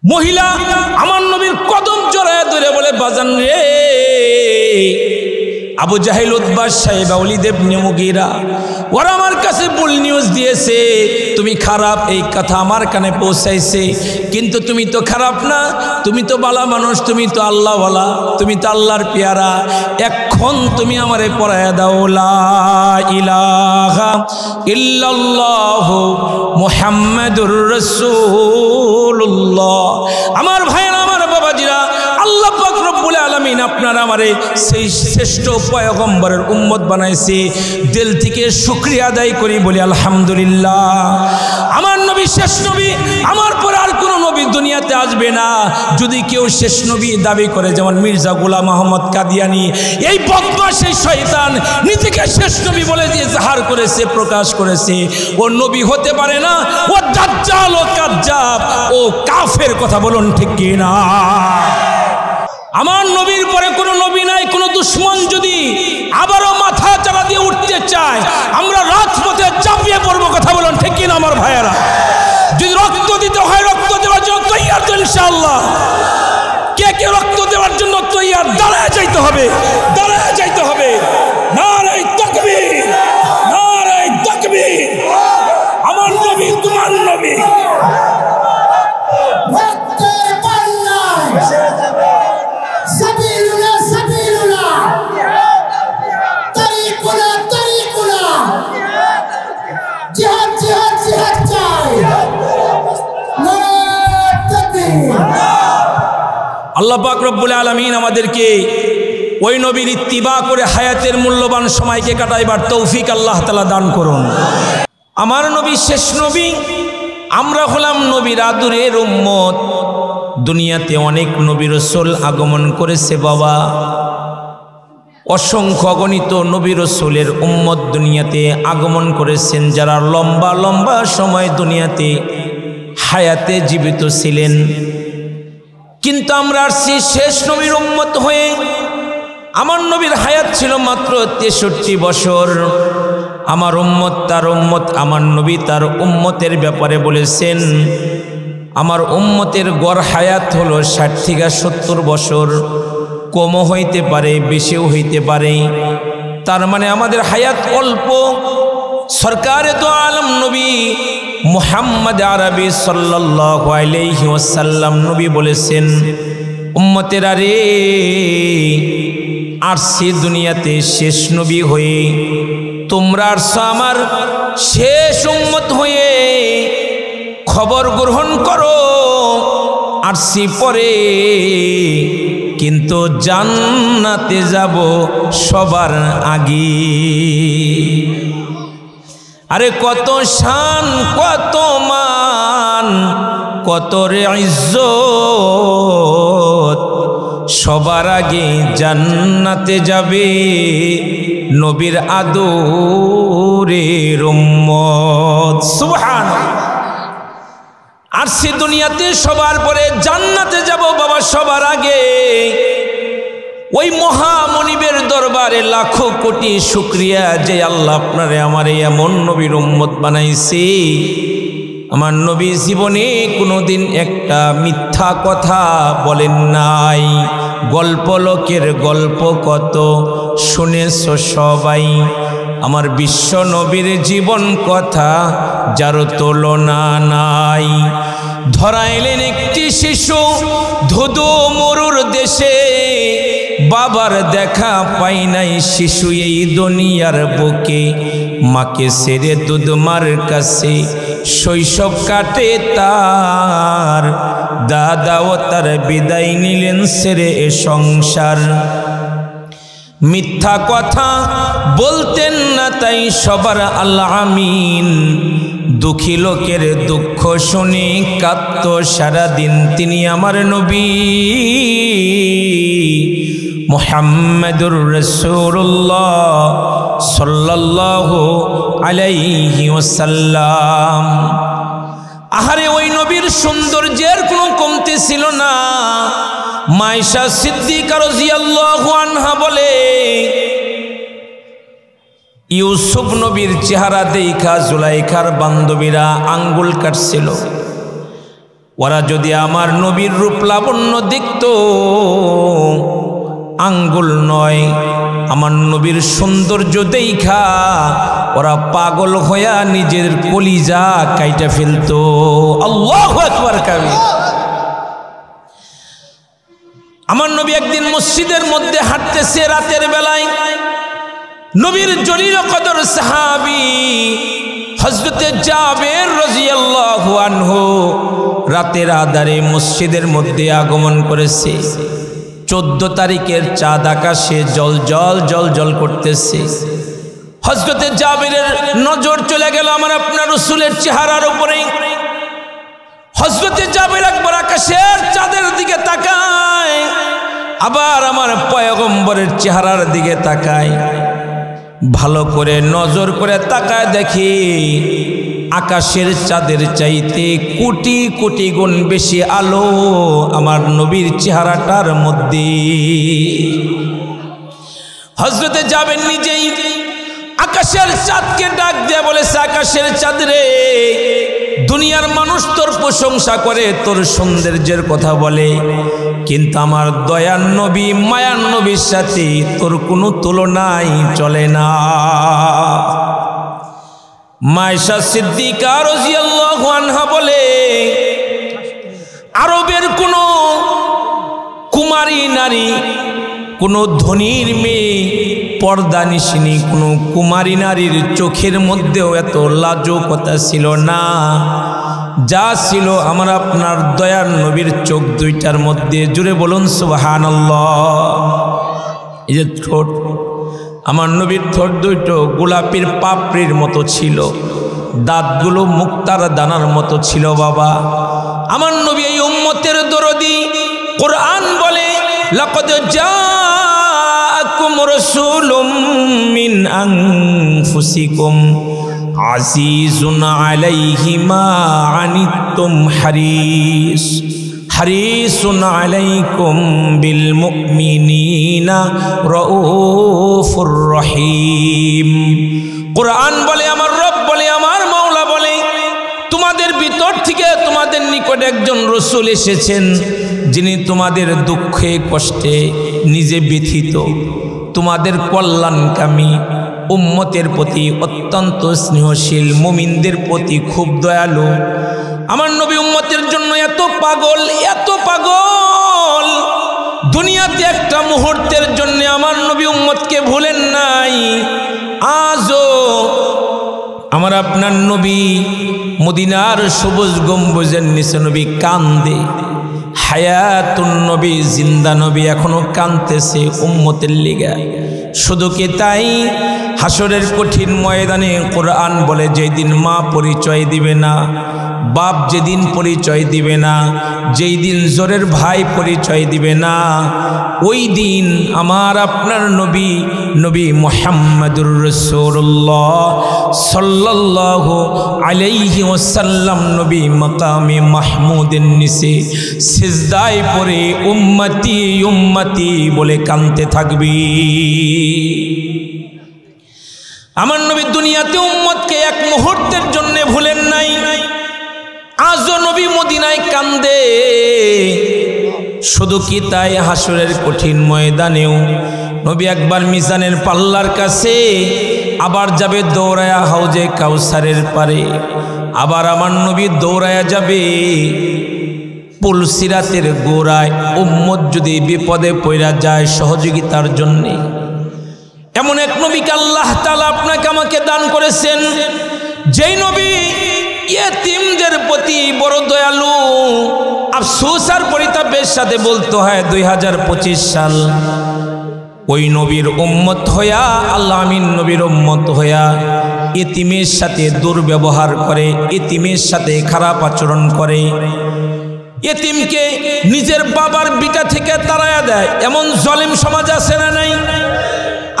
মহিলা আমার নবীর কদম জড়ায় ধরে বলে, বাজান রে, আবু জাহেল, উতবা, সাইবা, ওয়ালিদ ইবনে মুগীরা ওরা আমার কাছে ভুল নিউজ দিয়েছে, তুমি খারাপ, এই কথা আমার কানে পৌঁছাইছে। কিন্তু তুমি তো খারাপ না, তুমি তো ভালো মানুষ, তুমি তো আল্লাহওয়ালা, তুমি তো আল্লাহর পেয়ারা। এখন তুমি আমারে পড়ায়া দাও লা ইলাহা ইল্লাল্লাহ মুহাম্মাদুর রাসূলুল্লাহ। আমার ভাইয়েরা, আমার বাবাজিরা, আল্লাহ পাক রব্বুল আলামিন আপনারা আমারে সেই শ্রেষ্ঠ পয়গম্বরের উম্মত বানাইছে। দিল থেকে শুকরিয়া আদায় করি, বলি আলহামদুলিল্লাহ। আমার নবী শেষ নবী, আমার পরে আর কোনো নবী দুনিয়াতে আসবে না। যদি কেউ শেষ নবী দাবি করে, যেমন মির্জা গোলাম আহমদ কাদিয়ানি, এই বদমাশ, এই শয়তান নিজেকে শেষ নবী বলে দিয়ে জাহার করেছে, প্রকাশ করেছে, ও নবী হতে পারে না, ও দাজ্জাল, ও কাজ্জাব, ও কাফের। কথা বলুন ঠিক কি না? আমার নবীর পরে কোনো নবী নাই। কোনো দুশ্মন যদি আবারও মাথা চারা দিয়ে উঠতে চায়, আমরা রাজপথে চাপিয়ে পড়বো। কথা বলুন ঠিক কিনা আমার ভাইয়েরা? যদি রক্ত দিতে হয়, রক্ত দেওয়ার জন্য তৈয়ার তো ইনশাআল্লাহ। কে কে রক্ত দেওয়ার জন্য তৈয়ার? দাঁড়ায় যাইতে হবে, দাঁড়ায় যাইতে হবে। নারে তাকবীর, নারে তাকবীর। আমার নবী তোমার নবী। আল্লাহ পাক রব্বুল আলামিন আমাদেরকে ওই নবীর ইত্তিবা করে হায়াতের মূল্যবান সময়কে কাটাইবার তৌফিক আল্লাহ তাআলা দান করুন। আমার নবী শেষ নবী, আমরা হলাম নবীর আদরের উম্মত। দুনিয়াতে অনেক নবী রাসূল আগমন করেছে বাবা, অসংখ্য অগণিত নবী রাসূলের উম্মত দুনিয়াতে আগমন করেছেন, যারা লম্বা লম্বা সময় দুনিয়াতে হায়াতে জীবিত ছিলেন। কিন্তু আমরা আসছি শেষ নবীর উম্মত হয়ে। আমার নবীর হায়াত ছিল মাত্র 63 বছর। আমার উম্মত তার উম্মত, আমার নবী তার উম্মতের ব্যাপারে বলেছেন, আমার উম্মতের গড় হায়াত হলো 60 থেকে 70 বছর। কমও হইতে পারে, বেশিও হইতে পারে। তার মানে আমাদের হায়াত অল্প। সরকারে তো আলম নবী মুহাম্মদ আরবি সাল্লাল্লাহু আলাইহি ওয়াসাল্লাম নবী বলেছেন, উম্মতেরা রে, আসছি দুনিয়াতে শেষ নবী হয়ে, তোমরা আসছো আমার শেষ উম্মত হয়ে, খবর গ্রহণ করো। আসছি পরে, কিন্তু জান্নাতে যাব সবার আগে। আরে কত শান, কত মান, কত রে ইজ্জত, সবার আগে জান্নাতে যাবে নবীর আদরের উম্মত। সুবহানাল্লাহ। আসছি দুনিয়াতে সবার পরে, জান্নাতে যাব বাবা সবার আগে। ওই মহামনিবের দরবারে লাখো কোটি শুকরিয়া যে আল্লাহ আপনারে আমার এমন নবীর উম্মত বানাইছে। আমার নবী জীবনে কোনোদিন একটা মিথ্যা কথা বলেন নাই। গল্প লোকের গল্প কত শুনেছ সবাই, আমার বিশ্ব নবীর জীবন কথা যার তুলনা নাই। ধরাইলেন একটি শিশু ধুধু মরুর দেশে, বাবার দেখা পাই নাই শিশু এই দুনিয়ার বুকে। মাকে ছেড়ে দুধ মার কাছে শৈশব কাটে তার, দাদাও তার বিদায় নিলেন ছেড়ে এ সংসার। মিথ্যা কথা বলতেন না তাই সবার আল্লাহ আমিন। দুঃখী লোকের দুঃখ শুনে কাঁদত সারাদিন তিনি আমার নবী মুহাম্মাদুর রাসূলুল্লাহ সাল্লাল্লাহু আলাইহি ওয়াসাল্লাম। আহারে ওই নবীর সৌন্দর্যের কোনো কমতি ছিল না। মায়েশা সিদ্দিকা রাদিয়াল্লাহু আনহা বলে, ইউসুফ নবীর চেহারা দেখা জুলাইখার বান্ধবীরা আঙ্গুল কাটছিল। ওরা যদি আমার নবীর রূপ লাবণ্য দেখত, আঙ্গুল নয় আমার নবীর সৌন্দর্য দেখা ওরা পাগল হইয়া নিজের কলিজা কাইটা ফেলতো। আল্লাহু আকবার কাবীর। আমার নবী একদিন মসজিদের মধ্যে হাঁটতেছে রাতের বেলায়, নবীর জলিল কদর সাহাবী হযরতে জাবের রাদিয়াল্লাহু আনহু রাতের আধারে মসজিদের মধ্যে আগমন করেছে। 14 তারিখের চাঁদ আকাশে জল জল জল জল করতেছে। হযরতে জাবেরের নজর চলে গেল আমার আপনার রাসূলের চেহারার উপরে। হযরতে জাবের একবার আকাশের চাঁদের দিকে তাকায়, আবার আমার পয়গম্বরের চেহারার দিকে তাকায়। ভালো করে নজর করে তাকায় দেখি আকাশের চাঁদের চাইতে কোটি কোটি গুণ বেশি আলো আমার নবীর চেহারাটার মধ্যে। হযরতে জাবের নিজেই আকাশের চাঁদকে ডাক দিয়ে বলেছে, আকাশের চাঁদ রে, দুনিয়ার মানুষ তোর প্রশংসা করে, তোর সৌন্দর্যের কথা বলে, কিন্তু আমার দয়ার নবী মায়ার নবীর সাথে তোর কোনো তুলনাই চলে না। মায়েশা সিদ্দিকা রাদিয়াল্লাহু আনহা বলে, আরবের কোনো কুমারী নারী, কোনো ধনীর মেয়ে, পর্দানিশিনী কোনো কুমারী নারীর চোখের মধ্যেও এত লাজুকতা ছিল না যা ছিল আমার আপনার দয়ার নবীর চোখ দুইটার মধ্যে। জুড়ে বলুন সুবহানাল্লাহ। এই যে ঠোঁট, আমার নবীর ঠোঁট দুইটো গোলাপের পাপড়ির মতো ছিল, দাঁতগুলো মুক্তার দানার মতো ছিল। বাবা, আমার নবী এই উম্মতের দরদি। কোরআন বলে, লাকাদ জাআকুম রাসূলুম মিন আনফুসিকুম আজিজুন আলাইহি মা আনিতুম হারিসুন আলাইকুম বিল মুমিনিনা রাউফুর রহিম। কোরআন বলে, আমার রব বলে, আমার মাওলা বলে, তোমাদের ভিতর থেকে তোমাদের নিকট একজন রাসূল এসেছেন যিনি তোমাদের দুঃখে কষ্টে নিজে ব্যথিত, তোমাদের কল্যাণকামী, উম্মতের প্রতি অত্যন্ত স্নেহশীল, মুমিনদের প্রতি খুব দয়ালু। আমার নবী উম্মতের জন্য এত পাগল, এত পাগল, দুনিয়াতে একটা মুহূর্তের জন্য আমার নবী উম্মতকে ভুলেন নাই। আজও আমার আপনার নবী মদিনার সবুজ গম্বুজের নিচে নবী কান্দে। হায়াতুন নবী, জিন্দা নবী এখনো কাঁদতেছে উম্মতের লিগা। শুধু কি তাই, হাসরের কঠিন ময়দানে কোরআন বলে, যেই দিন মা পরিচয় দিবে না, বাপ যেদিন পরিচয় দিবে না, যেই দিন জোরের ভাই পরিচয় দিবে না, ওই দিন আমার আপনার নবী, নবী মুহাম্মদুর রাসূলুল্লাহ সাল্লাল্লাহু আলাইহি ওয়াসাল্লাম নবী মাকামে মাহমুদের নিচে সিজদায় পড়ে উম্মতি উম্মতি বলে কাঁদতে থাকবি। আমার নবী দুনিয়াতে উম্মতকে এক মুহূর্তের জন্য ভুলেন নাই। আজও নবী মদিনায় কান্দে। শুধু কি তাই, হাসরের কঠিন ময়দানেও নবী একবার মিজানের পাল্লার কাছে, আবার যাবে দৌড়ায়া হাউজে কাউসারের পারে, আবার আমার নবী দৌড়ায়া যাবে পুলসিরাতের গোড়ায়, উম্মত যদি বিপদে পড়া যায় সহযোগিতার জন্যে। এমন এক নবীকে আল্লাহ তাআলা আপনাকে আমাকে দান করেছেন, যেই নবী ইয়েতিমদের প্রতি বড় দয়ালু। আফসোস আর পরিতাপের সাথে বলতে হয় 2025 সাল, ওই নবীর উম্মত হইয়া, আল্লাহ আমিন নবীর উম্মত হইয়া ইতিমের সাথে দুর্ব্যবহার করে, ইতিমের সাথে খারাপ আচরণ করে, ইতিমকে নিজের বাবার বিটা থেকে তাড়ায়া দেয়, এমন জালিম সমাজ আছে না নাই?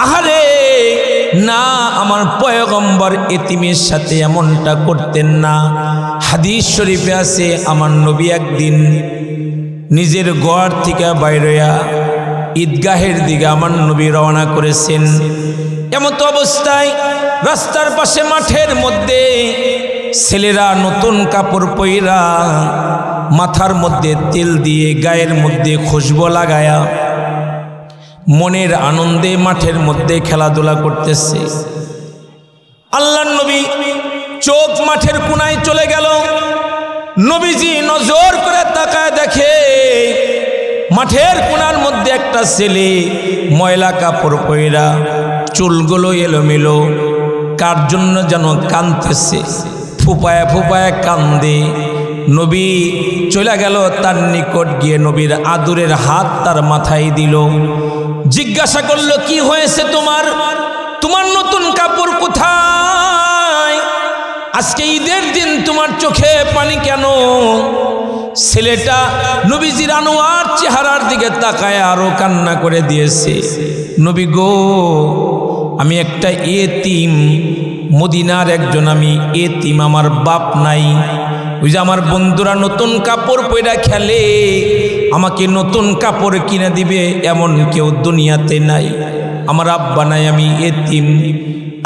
আহারে না, আমার পয়গম্বর ইতিমের সাথে এমনটা করতেন না। হাদিস শরীফে আছে, আমার নবী একদিন নিজের ঘর থেকে বাইরেয়া ঈদগাহের দিকে আমার নবী রওনা করেছেন। এমত অবস্থায় রাস্তার পাশে মাঠের মধ্যে ছেলেরা নতুন কাপড় পইরা মাথার মধ্যে তেল দিয়ে গায়ের মধ্যে খুশবু লাগায়া মনের আনন্দে মাঠের মধ্যে খেলাধুলা করতেছে। আল্লাহর নবী চোখ মাঠের কোনায় চলে গেল। নবীজি নজর করে তাকায় দেখে মাঠের কোনার মধ্যে একটা ছেলে ময়লা কাপড় পরা, চুলগুলো এলোমেলো, কার জন্য যেন কাঁদতেছে, ফুপায়া ফুপায়া কান্দে। নবী চলে গেল তার নিকট গিয়ে নবীর আদরের হাত তার মাথায় দিল। জিজ্ঞাসা করলো, কি হয়েছে তোমার? তোমার নতুন কাপড় কোথায়? আজকে ঈদের দিন তোমার চোখে পানি কেন? ছেলেটা নবীজির আনোয়ার চেহারার দিকে তাকায় আরো কান্না করে দিয়েছে। নবী গো, আমি একটা এতিম, মদিনার একজন আমি এতিম, আমার বাপ নাই। ওই যে আমার বন্ধুরা নতুন কাপড় পয়রা খেলে, আমাকে নতুন কাপড় কিনে দিবে এমন কেউ দুনিয়াতে নাই। আমার আব্বা নাই, আমি এতিম।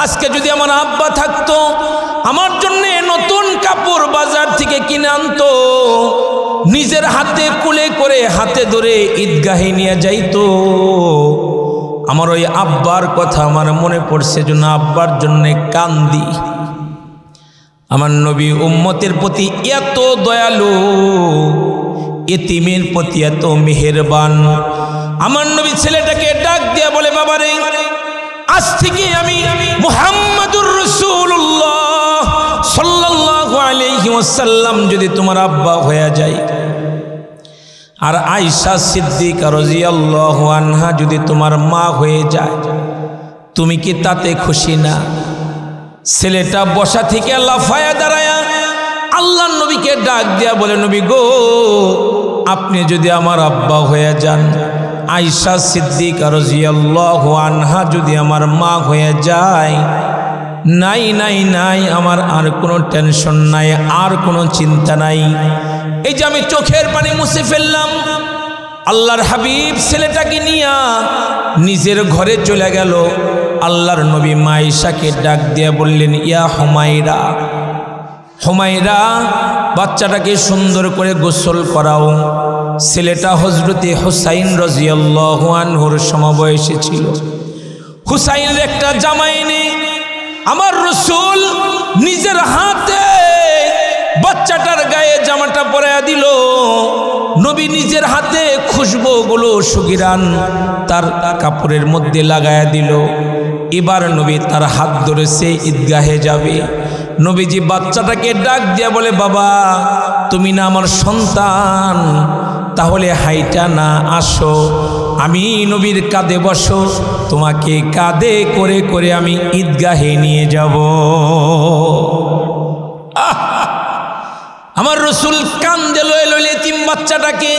আজকে যদি আমার আব্বা থাকতো, আমার জন্য নতুন কাপড় বাজার থেকে কিনে আনতো, নিজের হাতে কুলে করে হাতে ধরে ঈদগাহে নিয়ে যাইতো। আমার ওই আব্বার কথা আমার মনে পড়ছে, জন্য আব্বার জন্য কান্দি। আমার নবী উম্মতের প্রতি এত দয়ালু, এতিমের প্রতি এত মেহেরবান। আমার নবী ছেলেটাকে ডাক দিয়া বলে, বাবারে, আজ থেকে আমি মুহাম্মাদুর রাসূলুল্লাহ সাল্লাল্লাহু আলাইহি ওয়াসাল্লাম যদি তোমার আব্বা হয়ে যায়, আর আয়েশা সিদ্দিকা রাদিয়াল্লাহু আনহা যদি তোমার মা হয়ে যায়, তুমি কি তাতে খুশি না? ছেলেটা বসা থেকে লাফায়া দাঁড়ায়া আল্লাহর নবীকে ডাক দিয়া বলে, নবী গো, আপনি যদি আমার আব্বা হয়ে যান, আয়েশা সিদ্দিকা রাদিয়াল্লাহু আনহা যদি আমার মা হয়ে যায়, নাই নাই নাই, আমার আর কোনো টেনশন নাই, আর কোনো চিন্তা নাই। এই যে আমি চোখের পানি মুছে ফেললাম। আল্লাহর হাবিব ছেলেটাকে নিয়া নিজের ঘরে চলে গেল। আল্লাহর নবী মা আয়েশাকে ডাক দিয়ে বললেন, ইয়া হুমায়রা, হুমায়রা, বাচ্চাটাকে সুন্দর করে গোসল করাও। ছেলেটা হযরতে হুসাইন রাদিয়াল্লাহু আনহুর সমবয়সী ছিল। হুসাইনের একটা জামা এনে আমার রাসূল নিজের হাতে বাচ্চাটার গায়ে জামাটা পরাইয়া দিল। নবী নিজের হাতে খুশবুগুলো সুগিরান তার কাপড়ের মধ্যে লাগায়া দিল। এবার নবী তার হাত ধরেছে, ঈদগাহে যাবে। নবীজি বাচ্চাটাকে ডাক দিয়া বলে, বাবা, তুমি না আমার সন্তান, তাহলে হাইটা না আসো, আমি নবীর কাঁধে বসো, তোমাকে কাঁধে করে করে আমি ঈদগাহে নিয়ে যাব। আমার রাসূল কান্দে লয়ে লইলে এতিম বাচ্চাটাকে।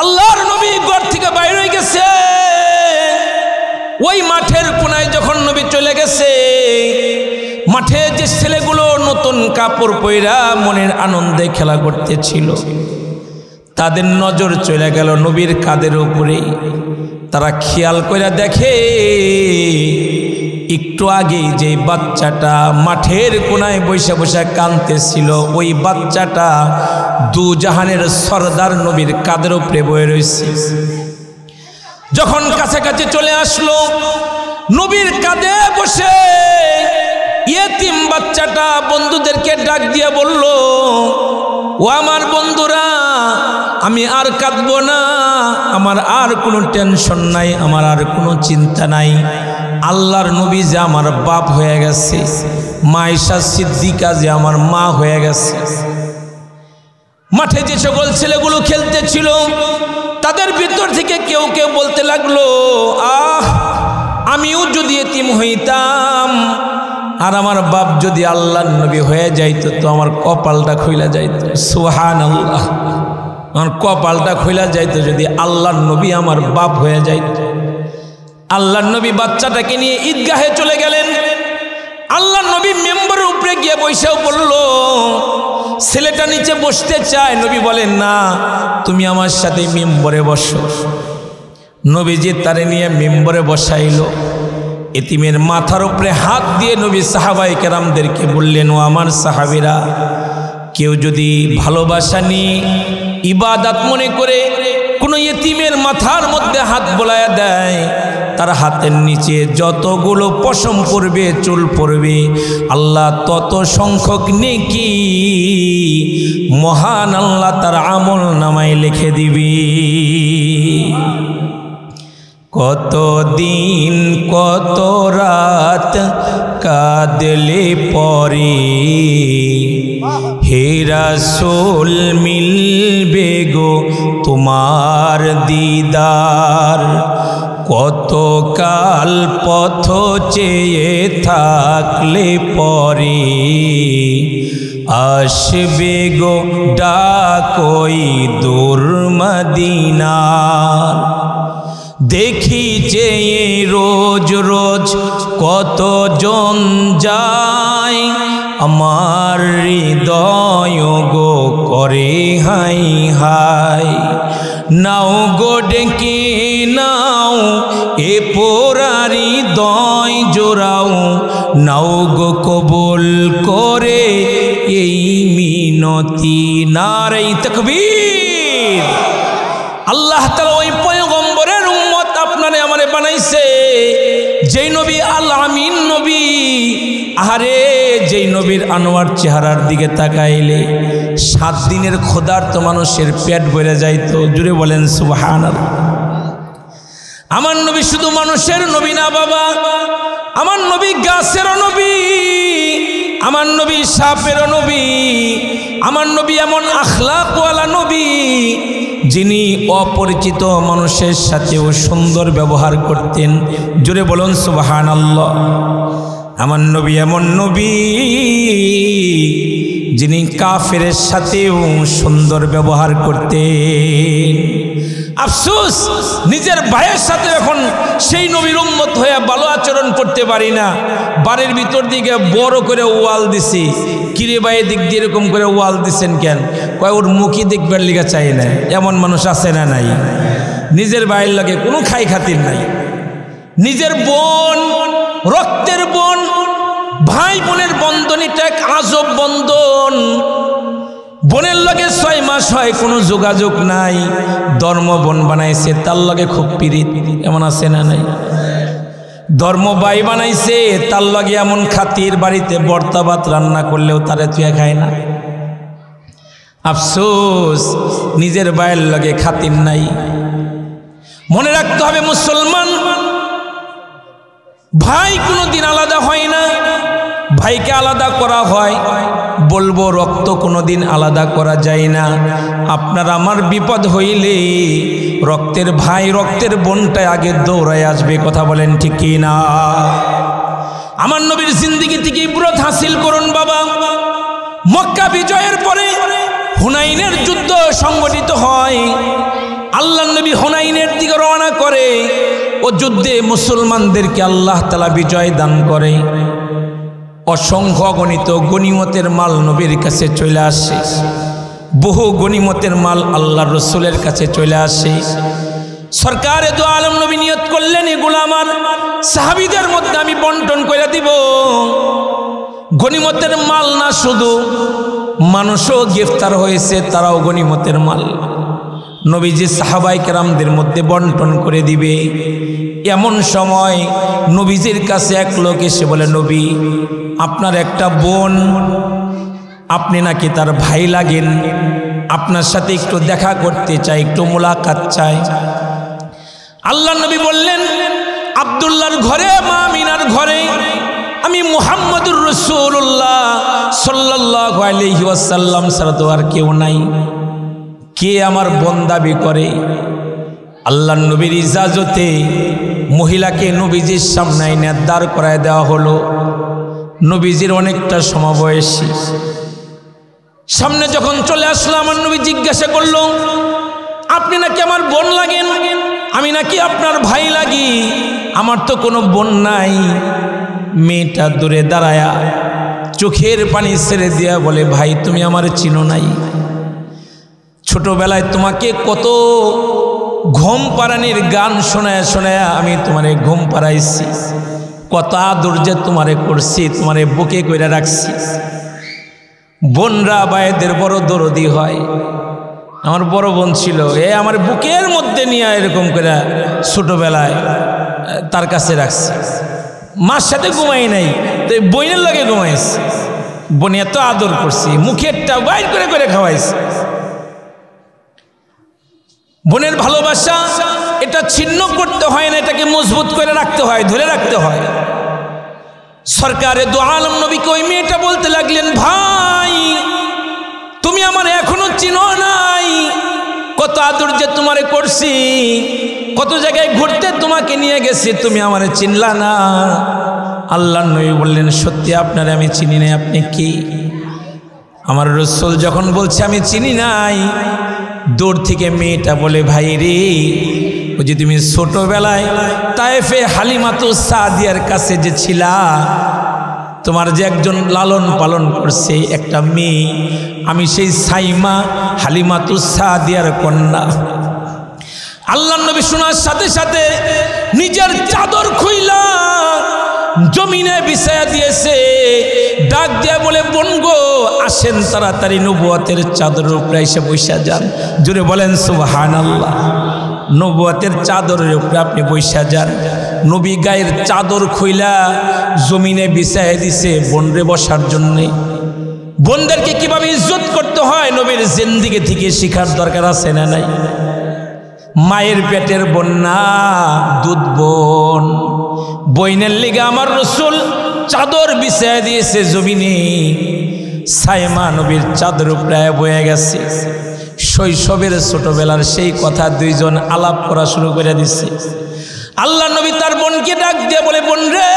আল্লাহর নবী ঘর থেকে বাইরে হয়ে গেছে। ওই মাঠের কোনায় যখন নবী চলে গেছে, মাঠে যে ছেলেগুলো নতুন কাপড় পয়রা মনের আনন্দে খেলা করতেছিল, তাদের নজর চলে গেল নবীর কাঁধের উপরে। তারা খেয়াল করে দেখে, একটু আগেই যে বাচ্চাটা মাঠের কোনায় বসে বসে কাঁদতেছিল, ওই বাচ্চাটা দু জাহানের সরদার নবীর কাঁধের উপরে বয়ে রয়েছে। যখন কাছাকাছি চলে আসলো, নবীর কাঁধে বসে ইয়েতিম বাচ্চাটা বন্ধুদেরকে ডাক দিয়ে বলল, ও আমার বন্ধুরা, আমি আর কাঁদবো না, আমার আর কোনো টেনশন নাই, আমার আর কোনো চিন্তা নাই। আল্লাহর নবী যে আমার বাপ হয়ে গেছে, মা আয়েশা সিদ্দিকা যে আমার মা হয়ে গেছে। মাঠে যে সকল ছেলেগুলো খেলতেছিল, তাদের ভিতর থেকে কেউ কেউ বলতে লাগলো, আহ, আমিও যদি এতিম হইতাম আর আমার বাপ যদি আল্লাহর নবী হয়ে যাইতো, তো আমার কপালটা খুইলা যাইতো। সুবহানাল্লাহ, আমার কপালটা খুইলা যাইতো যদি আল্লাহর নবী আমার বাপ হয়ে যাইতো। আল্লাহর নবী বাচ্চাটাকে নিয়ে ঈদগাহে চলে গেলেন। আল্লাহর নবী মেম্বারের উপরে গিয়ে বসেও বলল, ছেলেটা নিচে বসতে চায়। নবী বলেন, না, তুমি আমার সাথে মেম্বরে বসো। নবীজি তারে নিয়ে মেম্বরে বসাইল। এতিমের মাথার উপরে হাত দিয়ে নবী সাহাবায়ে কেরামদেরকে বললেন, ও আমার সাহাবীরা, কেউ যদি ভালোবাসা নিয়ে ইবাদত মনে করে কোনো ইতিমের মাথার মধ্যে হাত বোলায়া দেয়, তার হাতের নিচে যতগুলো পশম পড়বে, চুল পড়বে, আল্লাহ তত সংখ্যক নেকি মহান আল্লাহ তার আমল নামায় লিখে দিবি। কত দিন কত রাত কাঁদলে পরে হে রাসূল মিলবে গো তোমার দিদার, কত কাল পথ চেয়ে থাকলে পরে আসবে গো ডাকই দূর মদিনার। দেখি যে রোজ রোজ কতজন যায়, আমার হৃদয় গো করে হাই হাই। নাও গো ডেকে নাও এ পোড়া হৃদয় জোড়াও, নাও গো কবুল করে এই মিনতি। নারে তাকবীর। আল্লাহ তাআলা ওই পয়গম্বরের উম্মত আপনারে আমারে বানাইছে, যেই নবী আল আমিন নবী। আহারে যেই নবীর আনোয়ার চেহারার দিকে তাকাইলে 7 দিনের ক্ষুধার্ত মানুষের পেট ভরে যাইতো। জুড়ে বলেন সুবহানাল্লাহ। আমার নবী শুধু মানুষের নবী না বাবা, আমার নবী গাছেরও নবী, আমার নবী সাপেরও নবী, আমার নবী এমন আখলাকওয়ালা নবী যিনি অপরিচিত মানুষের সাথেও সুন্দর ব্যবহার করতেন। জোরে বলুন সুবহানাল্লাহ। আমার নবী এমন নবী যিনি কাফেরের সাথেও সুন্দর ব্যবহার করতেন। আফসোস নিজের ভাইয়ের সাথে এখন সেই নবীর উম্মত হয়ে ভালো আচরণ করতে পারি না। বাড়ির ভিতর দিকে বড় করে ওয়াল দিছি, কিরে ভাই দিক দিয়ে এরকম করে ওয়াল দিচ্ছেন কেন? কয় ওর মুখই দেখবার লিগা চাই না। এমন মানুষ আছে না নাই? নিজের ভাইয়ের লাগে কোনো খাই খাতির নাই। নিজের বোন, রক্তের বোন, ভাই বোনের বন্ধনীটা এক আজব বন্ধন। বোনের লগে 6 মাস হয় কোনো যোগাযোগ নাই, ধর্ম বোন বানাইছে, তার লগে খুব পিরিত। এমন আছে না নাই? ধর্ম ভাই বানাইছে, তার লগে এমন খাতির, বাড়িতে ভর্তা ভাত রান্না করলেও তারে তুই খায় না। আফসোস নিজের ভাইয়ের লগে খাতির নাই। মনে রাখতে হবে মুসলমান ভাই কোনোদিন আলাদা হয় না, ভাইকে আলাদা করা হয়। বলবো রক্ত কোনোদিন আলাদা করা যায় না। আপনার আমার বিপদ হইলে রক্তের ভাই রক্তের বোনটা আগে দৌড়ায় আসবে। কথা বলেন ঠিক কি না? আমার নবীর জিন্দেগি থেকে ইবরত হাসিল করুন বাবা। মক্কা বিজয়ের পরে হুনাইনের যুদ্ধ সংগঠিত হয়। আল্লাহর নবী হুনাইনের দিকে রওনা করে। ও যুদ্ধে মুসলমানদেরকে আল্লাহ তাআলা বিজয় দান করে। অসংখ্য গণিত গনিমতের মাল নবীর কাছে চলে আসে। বহু গনিমতের মাল আল্লাহর রসুলের কাছে চলে আসে। সরকারে দু আলম নবী নিয়ত করলেন, এগুলো আমার সাহাবীদের মধ্যে আমি বন্টন করে দিব। গনিমতের মাল না, শুধু মানুষও গ্রেফতার হয়েছে, তারাও গনিমতের মাল নবীজি সাহাবায়ে কেরামদের মধ্যে বন্টন করে দিবে। এমন সময় নবীজির কাছে এক লোক এসে বলে, নবী আপনার একটা বোন, আপনি নাকি তার ভাই লাগেন, আপনার সাথে একটু দেখা করতে চাই, একটু মুলাকাত চাই। আল্লাহ নবী বললেন, আব্দুল্লাহর ঘরে, মা আমিনার ঘরে আমি মুহাম্মদুর রাসূলুল্লাহ সাল্লাল্লাহু আলাইহি ওয়াসাল্লাম ছাড়া তো আর কেউ নাই। কে আমার বোন দাবি করে? আল্লাহর নবীর ইজাজতে মহিলাকে নবীজির সামনে এনে দাঁড় করায় দেওয়া হলো। নবীজির অনেকটা সমবয়সী। সামনে যখন চলে আসলো, আমার নবী জিজ্ঞাসা করলো, আপনি নাকি আমার বোন লাগেন? আমি নাকি আপনার ভাই লাগি? আমার তো কোনো বোন নাই। মেয়েটা দূরে দাঁড়ায়া চোখের পানি ছেড়ে দিয়া বলে, ভাই তুমি আমার চিনো নাই? ছোটবেলায় তোমাকে কত ঘুম পাড়ানির গান শোনায়া শোনায়া আমি তোমারে ঘুম পাড়াইছি, কত আদর যে তোমারে করছি, তোমারে বুকে কইরা রাখছি। বোনরা ভাইদের বড় দরদি হয়। আমার বড় বোন ছিল, আমার বুকের মধ্যে নিয়ে এরকম করে ছোটবেলায় তার কাছে রাখছে। মার সাথে ঘুমাই নাই, তো বোনের লগে ঘুমাইছে। বোন এত আদর করছি, মুখেরটা বাইর করে করে খাওয়াইছে। বোনের ভালোবাসা এটা ছিন্ন করতে হয় না, এটাকে মজবুত করে রাখতে হয়, ধরে রাখতে হয়। সরকারে দু আলম নবীকে ওই মেয়েটা বলতে লাগলেন, ভাই তুমি আমার এখনো চিনো নাই, কত আদর যে তোমারে করছি, কত জায়গায় ঘুরতে তোমাকে নিয়ে গেছি, তুমি আমারে চিনলা না। আল্লাহর নবী বললেন, সত্যি আপনারে আমি চিনি নাই, আপনি কি? আমার রাসূল যখন বলছে আমি চিনি নাই, দূর থেকে মেয়েটা বলে, ভাই রে, ওই যে তুমি ছোটবেলায় তায়েফে হালিমাতুস সাদিয়ার কাছে যে ছিলা, তোমার যে একজন লালন পালন করছে একটা মেয়ে, আমি সেই সাইমা হালিমাতুস সাদিয়ার কন্যা। আল্লাহর নবী শোনার সাথে সাথে নিজের চাদর খুইলা জমিনে বিছায়া দিয়েছে, ডাক দিয়া বলে, বোন গো আসেন তাড়াতাড়ি নবুয়তের চাদরের উপরে এসে বসা যান। জোরে বলেন সুবহানাল্লাহ। নবুয়তের চাদরের উপরে আপনি বসা যান। নবী গায়ের চাদর খুইলা জমিনে বিছায়া দিছে বোনরে বসার জন্যে। বোনদেরকে কিভাবে ইজ্জত করতে হয় নবীর জিন্দেগি থেকে শিখার দরকার আছে না নাই? মায়ের পেটের বোন না, দুধ বোন। বইনের লিগে আমার রাসূল চাদর বিছায়া দিয়েছে জমিনে। সাইমা নবীর চাদর প্রায় বয়ে গেছে। শৈশবের ছোটবেলার সেই কথা দুইজন আলাপ করা শুরু করে দিছে। আল্লাহ নবী তার বোনকে ডাক দিয়ে বলে, বোন রে,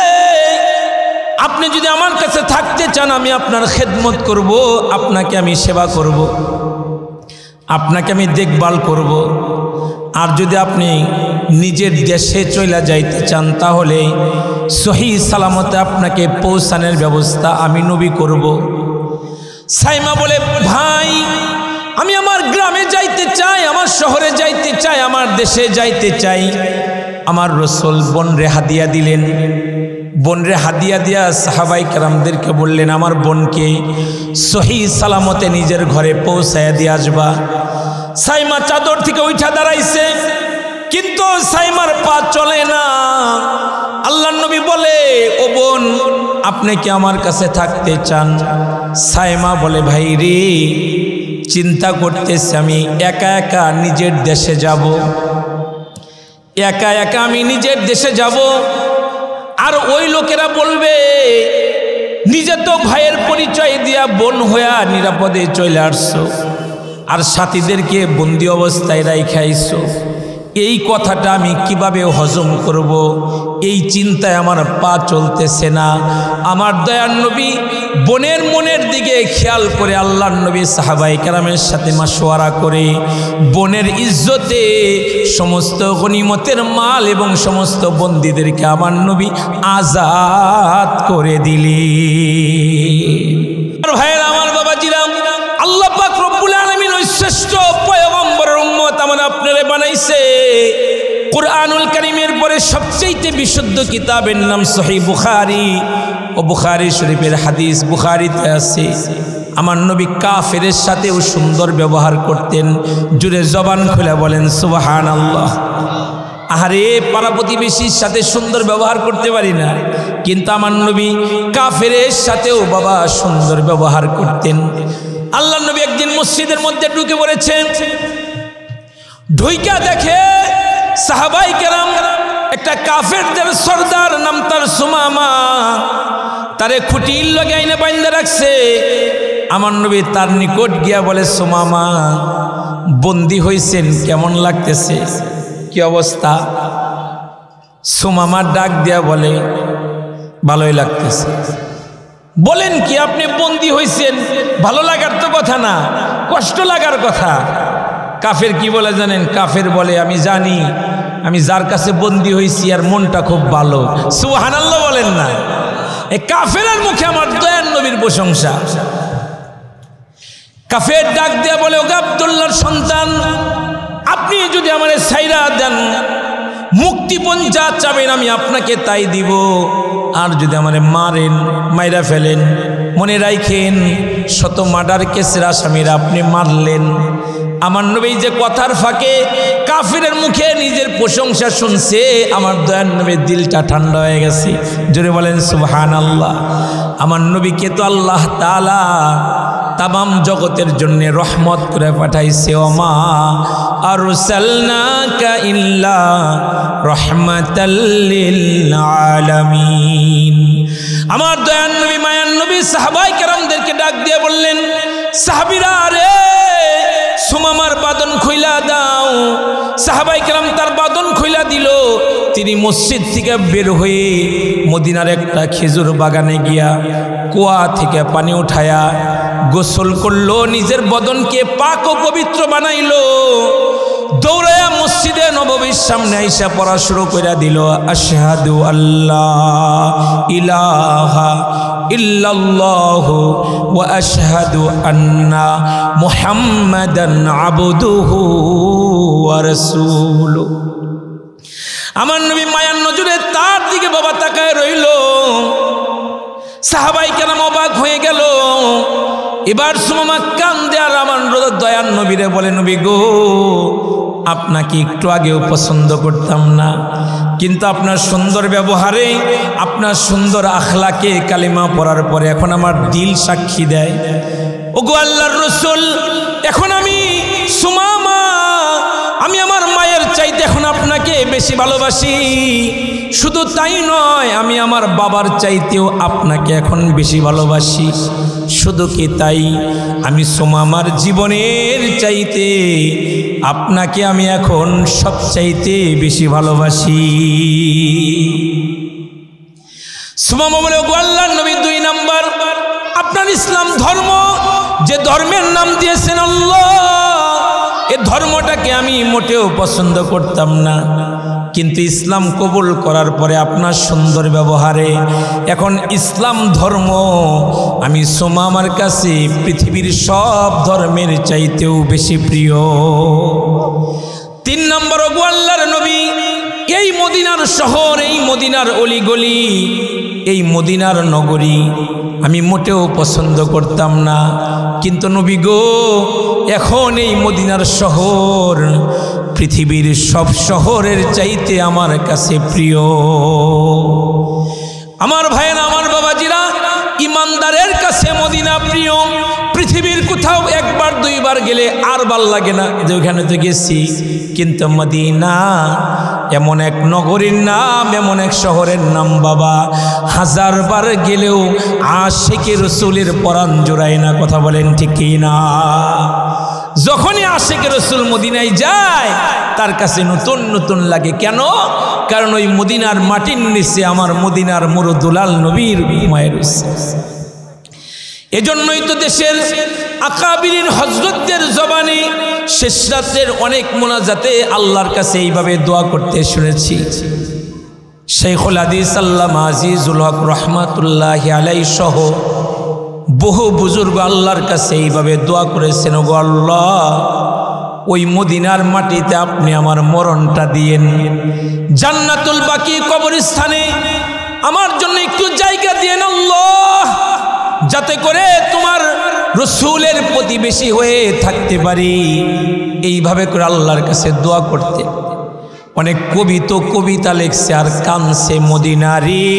আপনি যদি আমার কাছে থাকতে চান, আমি আপনার খেদমত করব, আপনাকে আমি সেবা করব, আপনাকে আমি দেখভাল করব। আর যদি আপনি নিজের দেশে চলে যাইতে চান, তাহলে সহি সালামতে আপনাকে পৌঁছানোর ব্যবস্থা আমি নবী করব। সাইমা বলে, ভাই আমি আমার গ্রামে যাইতে চাই, আমার শহরে যাইতে চাই, আমার দেশে যাইতে চাই। আমার রাসূল বোনরে হাদিয়া দিলেন। বোনরে হাদিয়া দিয়া সাহাবাই কেরামদেরকে বললেন, আমার বোনকে সহি সালামতে নিজের ঘরে পৌঁছায়া দিয়ে আসবা। সাইমা চাদর থেকে উঠা দাঁড়াইছে, কিন্তু সাইমার পা চলে না। আল্লাহর নবী বলে, ও বোন, আপনি কি আমার কাছে থাকতে চান? সাইমা বলে, ভাই রে, চিন্তা করতেছি আমি একা একা নিজের দেশে যাব, একা একা আমি নিজের দেশে যাব। আর ওই লোকেরা বলবে, নিজে তো ভাইয়ের পরিচয় দিয়া বোন হইয়া নিরাপদে চলে আসছো, আর সাথীদেরকে বন্দি অবস্থায় রাইখাইছো। এই কথাটা আমি কিভাবে হজম করব, এই চিন্তায় আমার পা চলতেছে না। আমার দয়ার নবী বোনের মনের দিকে খেয়াল করে আল্লাহর নবী সাহাবাই কেরামের সাথে মাশওয়ারা করে বোনের ইজ্জতে সমস্ত গনিমতের মাল এবং সমস্ত বন্দীদেরকে আমার নবী আজাদ করে দিলেন। ভাইয়ের আমার বাবাজিরা, আল্লাহ পাক রব্বুল আলামিন ওই শ্রেষ্ঠ পয়গম্বরের উম্মত আমার আপনারে বানাইছে। কুরআনুল কারীমের পরে সবচেয়ে বিশুদ্ধ কিতাবের নাম সহিহ বুখারী। ও বুখারী শরীফের হাদিস বুখারীতে আছে, আমার নবী কাফেরের সাথেও সুন্দর ব্যবহার করতেন। জুড়ে জবান খুলে বলেন সুবহানাল্লাহ। আরে পাড়া প্রতিবেশীর সাথে সুন্দর ব্যবহার করতে পারি না, কিন্তু আমার নবী কাফেরের সাথেও বাবা সুন্দর ব্যবহার করতেন। আল্লাহর নবী একদিন মসজিদের মধ্যে ঢুকে পড়েছেন। ঢুইকা দেখে সাহাবাই কেরাম একটা কাফেরদের সর্দার, নাম তার সুমামা, তারে খুঁটির লগে আইনে বাইন্ধে রাখছে। আমার নবী তার নিকট গিয়া বলে, সুমামা বন্দী হইছেন, কেমন লাগতেছে, কি অবস্থা? সুমামা ডাক দিয়া বলে, ভালোই লাগতেছে। বলেন কি, আপনি বন্দী হইছেন, ভালো লাগার তো কথা না, কষ্ট লাগার কথা। কাফের কি বলে জানেন? কাফের বলে, আমি জানি আমি যার কাছে বন্দী হয়েছি আর মনটা খুব ভালো। সুবহানাল্লাহ বলেন না? এই কাফেরের মুখে আমার দয়ার নবীর প্রশংসা। কাফের ডাক দিয়া বলে, ওগো আব্দুল্লাহর সন্তান, আপনি যদি আমারে ছাইরা দেন, মুক্তিপণ যা চাবেন আমি আপনাকে তাই দিব। আর যদি আমারে মারেন, মাইরা ফেলেন, মনে রাখেন শত মার্ডার কেসের আসামিরা আপনি মারলেন। আমার নবী যে কথার ফাঁকে কাফিরের মুখে নিজের প্রশংসা শুনছে, আমার দয়ার নবীর দিলটা ঠান্ডা হয়ে গেছে। জোরে বলেন সুবহানাল্লাহ। আমার নবীকে তো আল্লাহ তাআলা তামাম জগতের জন্য রহমত করে পাঠাইছে। ওমা আরসালনাকা ইল্লা রাহমাতাল লিল আলামিন। আমার দয়ার নবী মায়ার নবী সাহাবায়ে কেরামদেরকে ডাক দিয়ে বললেন, সাহাবীরা রে সুমামার বাদন খুইলা দাও। সাহাবায়ে কেরাম তার বাদন খুইলা দিল। তিনি মসজিদ থেকে বের হয়ে মদিনার একটা খেজুর বাগানে গিয়া কুয়া থেকে পানি উঠায়া গোসল করলো, নিজের বদনকে পাক ও পবিত্র বানাইলো। দৌড়ায়া মসজিদে নববীর সামনে আইসা পড়া শুরু করে দিল, আশহাদু আল্লাহ ইলাহা ইল্লাল্লাহু ওয়া আশহাদু আন্না মুহাম্মাদান আবদুহু ওয়া রাসূলুহু। আমার নবী মায়ার নজরে তার দিকে বাবা তাকায় রইল। সাহাবায়ে কেরাম অবাক হয়ে গেল। এবার সুমামা কান্দে আর আমার দয়ার নবীরে বলে, নবী গো, আপনাকে একটু আগেও পছন্দ করতাম না, কিন্তু আপনার সুন্দর ব্যবহারে, আপনার সুন্দর আখলাকে কালিমা পড়ার পরে এখন আমার দিল সাক্ষী দেয়। ওগো আল্লাহর রাসূল, এখন আমি সুমামা, আমি আমার মায়ের চাইতে এখন আপনাকে বেশি ভালোবাসি। শুধু তাই নয়, আমি আমার বাবার চাইতেও আপনাকে এখন বেশি ভালোবাসি। শুধু কি তাই, আমি সুমামার জীবনের চাইতে আপনাকে আমি এখন সবচাইতে বেশি ভালোবাসি। সুমামা বলে, ওগো আল্লাহর নবী, 2 নাম্বার, আপনার ইসলাম ধর্ম, যে ধর্মের নাম দিয়েছেন আল্লাহ, এই ধর্মটাকে আমি মোটেও পছন্দ করতাম না, কিন্তু ইসলাম কবুল করার পরে আপনার সুন্দর ব্যবহারে এখন ইসলাম ধর্ম আমি সুমামার কাছে পৃথিবীর সব ধর্মের চাইতেও বেশি প্রিয়। 3 নম্বর, ওগো আল্লাহর নবী, এই মদিনার শহর, এই মদিনার অলিগলি, এই মদিনার নগরী আমি মোটেও পছন্দ করতাম না, কিন্তু নবী গো, এখন এই মদিনার শহর পৃথিবীর সব শহরের চাইতে আমার কাছে প্রিয়। আমার ভাইয়েরা, আমার বাবাজিরা, ইমানদারের কাছে মদিনা প্রিয়। পৃথিবীর কোথাও 1বার 2বার গেলে আর ভাল লাগে না যে ওখানে তো গেছি, কিন্তু মদিনা এমন এক নগরীর নাম, এমন এক শহরের নাম বাবা, 1000 বার গেলেও আশিকে রসুলের পরাণ জোড়ায় না। কথা বলেন ঠিক কি না? যখনই আশিকে রসুল মদিনায় যায় তার কাছে নতুন নতুন লাগে। কেন? কারণ ওই মদিনার মাটির নিচে আমার মদিনার মুরুদুলাল নবীর মায়ের। এজন্যই তো দেশের আকাবিরিন হযরতদের জবানে শেষ রাতের অনেক মোনাজাতে আল্লাহর কাছে এইভাবে দোয়া করতে শুনেছি। শাইখুল হাদিস আল্লামা আজিজুল হক রহমাতুল্লাহি আলাইহি সহ বহু বুজুর্গ আল্লাহর কাছে এইভাবে দোয়া করেছেন, ওগো আল্লাহ, ওই মদিনার মাটিতে আপনি আমার মরণটা দিয়েন, জান্নাতুল বাকি কবরস্থানে আমার জন্য একটু জায়গা দিয়েন আল্লাহ, যাতে করে তোমার রসুলের প্রতিবেশী হয়ে থাকতে পারি। এইভাবে করে আল্লাহর কাছে দোয়া করতে। অনেক কবি তো কবিতা লেখছে আর কানছে, মদিনারি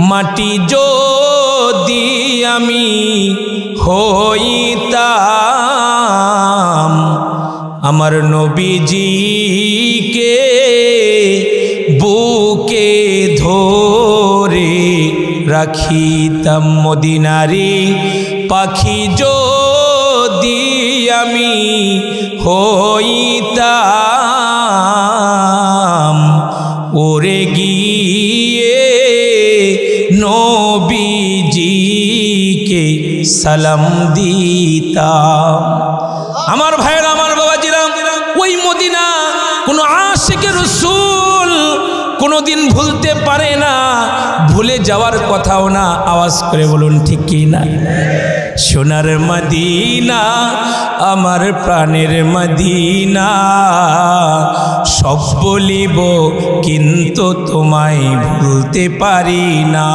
মাটি যদি আমি হইতাম, আমার নবীজিকে বুকে ধরে রাখিতাম, মদিনারি পাখি যদি আমি হইতাম, ওরে গিয়ে নবীজিকে সালাম দিতাম। আমার ভাইয়েরা, আমার বাবাজিরা, ওই মদিনা কোন আশিকে রাসূল কোনোদিন ভুলতে পারে না। ভুলে যাওয়ার কথাও না। আওয়াজ করে বলুন ঠিক কি না? সোনার মদিনা আমার প্রাণের মদিনা, সব বলিব কিন্তু তোমায় ভুলতে পারি না,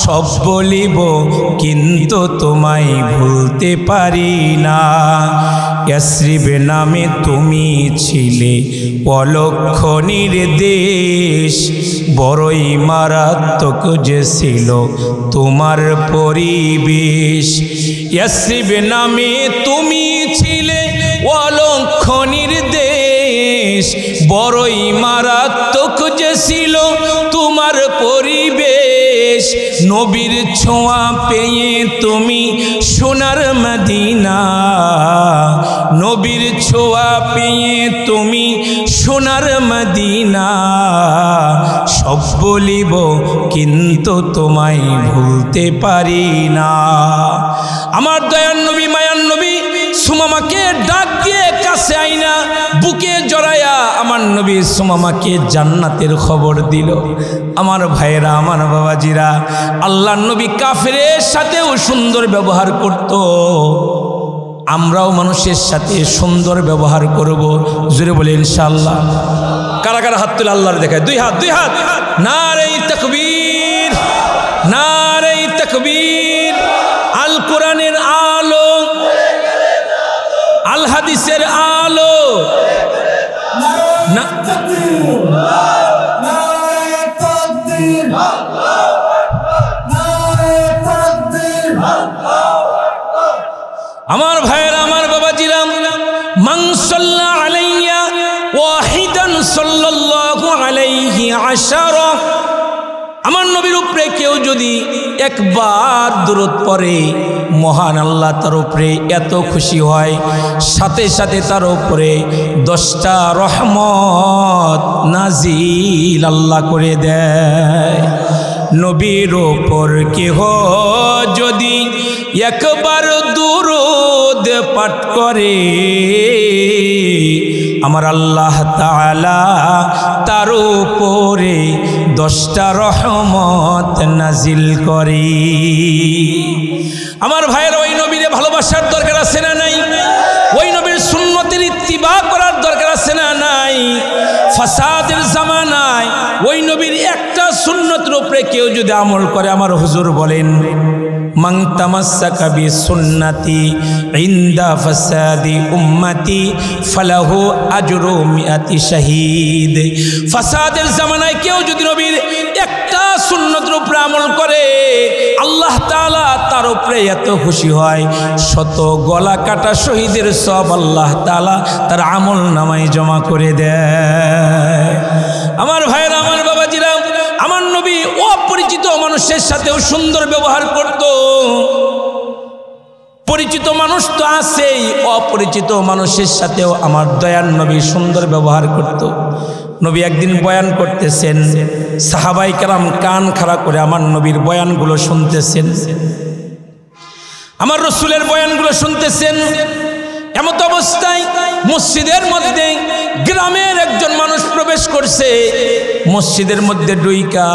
সব বলিব কিন্তু তোমায় ভুলতে পারি না। ইয়াসরিব নামে তুমি ছিলে অলক্ষণীর দেশ, বড়ই মারাত্মক যে ছিল তোমার পরিবেশ। ইয়াসরিব নামে তুমি ছিলে অলক্ষণীর দেশ, বড়ই মারাত্মক যে ছিল তোমার পরিবেশ। নবীর ছোঁয়া পেয়ে তুমি সোনার মদিনা, নবীর ছোঁয়া পেয়ে তুমি সোনার মদিনা, সব বলিব কিন্তু তোমায় ভুলতে পারি না। আমার দয়ার নবী মায়ার নবী সুমামাকে ডাক দিয়ে কাছে আইনা বুকে জড়ায়া আমার নবী সুমামাকে জান্নাতের খবর দিল। আমার ভাইরা, আমার বাবাজিরা, আল্লাহর নবী কাফেরের সাথেও সুন্দর ব্যবহার করত। আমরাও মানুষের সাথে সুন্দর ব্যবহার করব। জোরে বলে ইনশাআল্লাহ। কারা কারা হাত তুলে আল্লাহর দেখায়? দুই হাত, দুই হাত। নারে তাকবীর, নারে তাকবীর। আল কোরআনের আলো, আল হাদিসের আলো। আমার ভাইয়েরা, আমার বাবাজিরা, মান সাল্লা আলাইয়া ওয়াহিদান সাল্লাল্লাহু আলাইহি আশারা। আমার নবীর উপরে কেউ যদি একবার দরুদ পড়ে, মহান আল্লাহ তার উপরে এত খুশি হয়, সাথে সাথে তার উপরে 10টা রহমত নাজিল আল্লাহ করে দেয়। নবীর উপর কেহ যদি একবার দুরূদ পাঠ করে, আমার আল্লাহ তাআলা তার উপরে 10টা রহমত নাজিল করে। আমার ভাইয়ের, ওই নবীরে ভালোবাসার দরকার আছে না নাই? ওই নবীর সুন্নতের ইত্তিবা করার দরকার আছে না নাই? ফাসাদের জামানায় ওই নবীর একটা সুন্নতের উপরে কেউ যদি আমল করে, আমার হুজুর বলেন, মান তামাসসাকা বিসুন্নতি ইনদা ফাসাদি উম্মতি ফালাহু আজরু মিআতি শাহীদ। ফাসাদের জামানায় কেউ যদি নবীর একটা সুন্নতের উপরে আমল করে, আল্লাহ তাআলা তার উপরে এত খুশি হয়, 100 গলা কাটা শহীদের সব আল্লাহ তাআলা তার আমল নামায় জমা করে দেয়। আমার ভাইরা, আমার বাবাজিরা, আমার নবী অপরিচিত মানুষের সাথেও সুন্দর ব্যবহার করত। পরিচিত মানুষ তো আছেই, অপরিচিত মানুষের সাথেও আমার দয়ার নবী সুন্দর ব্যবহার করত। নবী একদিন বয়ান করতেছেন, সাহাবায়ে কেরাম কান খাড়া করে আমার নবীর বয়ানগুলো শুনতেছেন, আমার রাসূলের বয়ানগুলো শুনতেছেন। এমত অবস্থায় মসজিদের মধ্যে গ্রামের একজন মানুষ প্রবেশ করছে। মসজিদের মধ্যে ডুইকা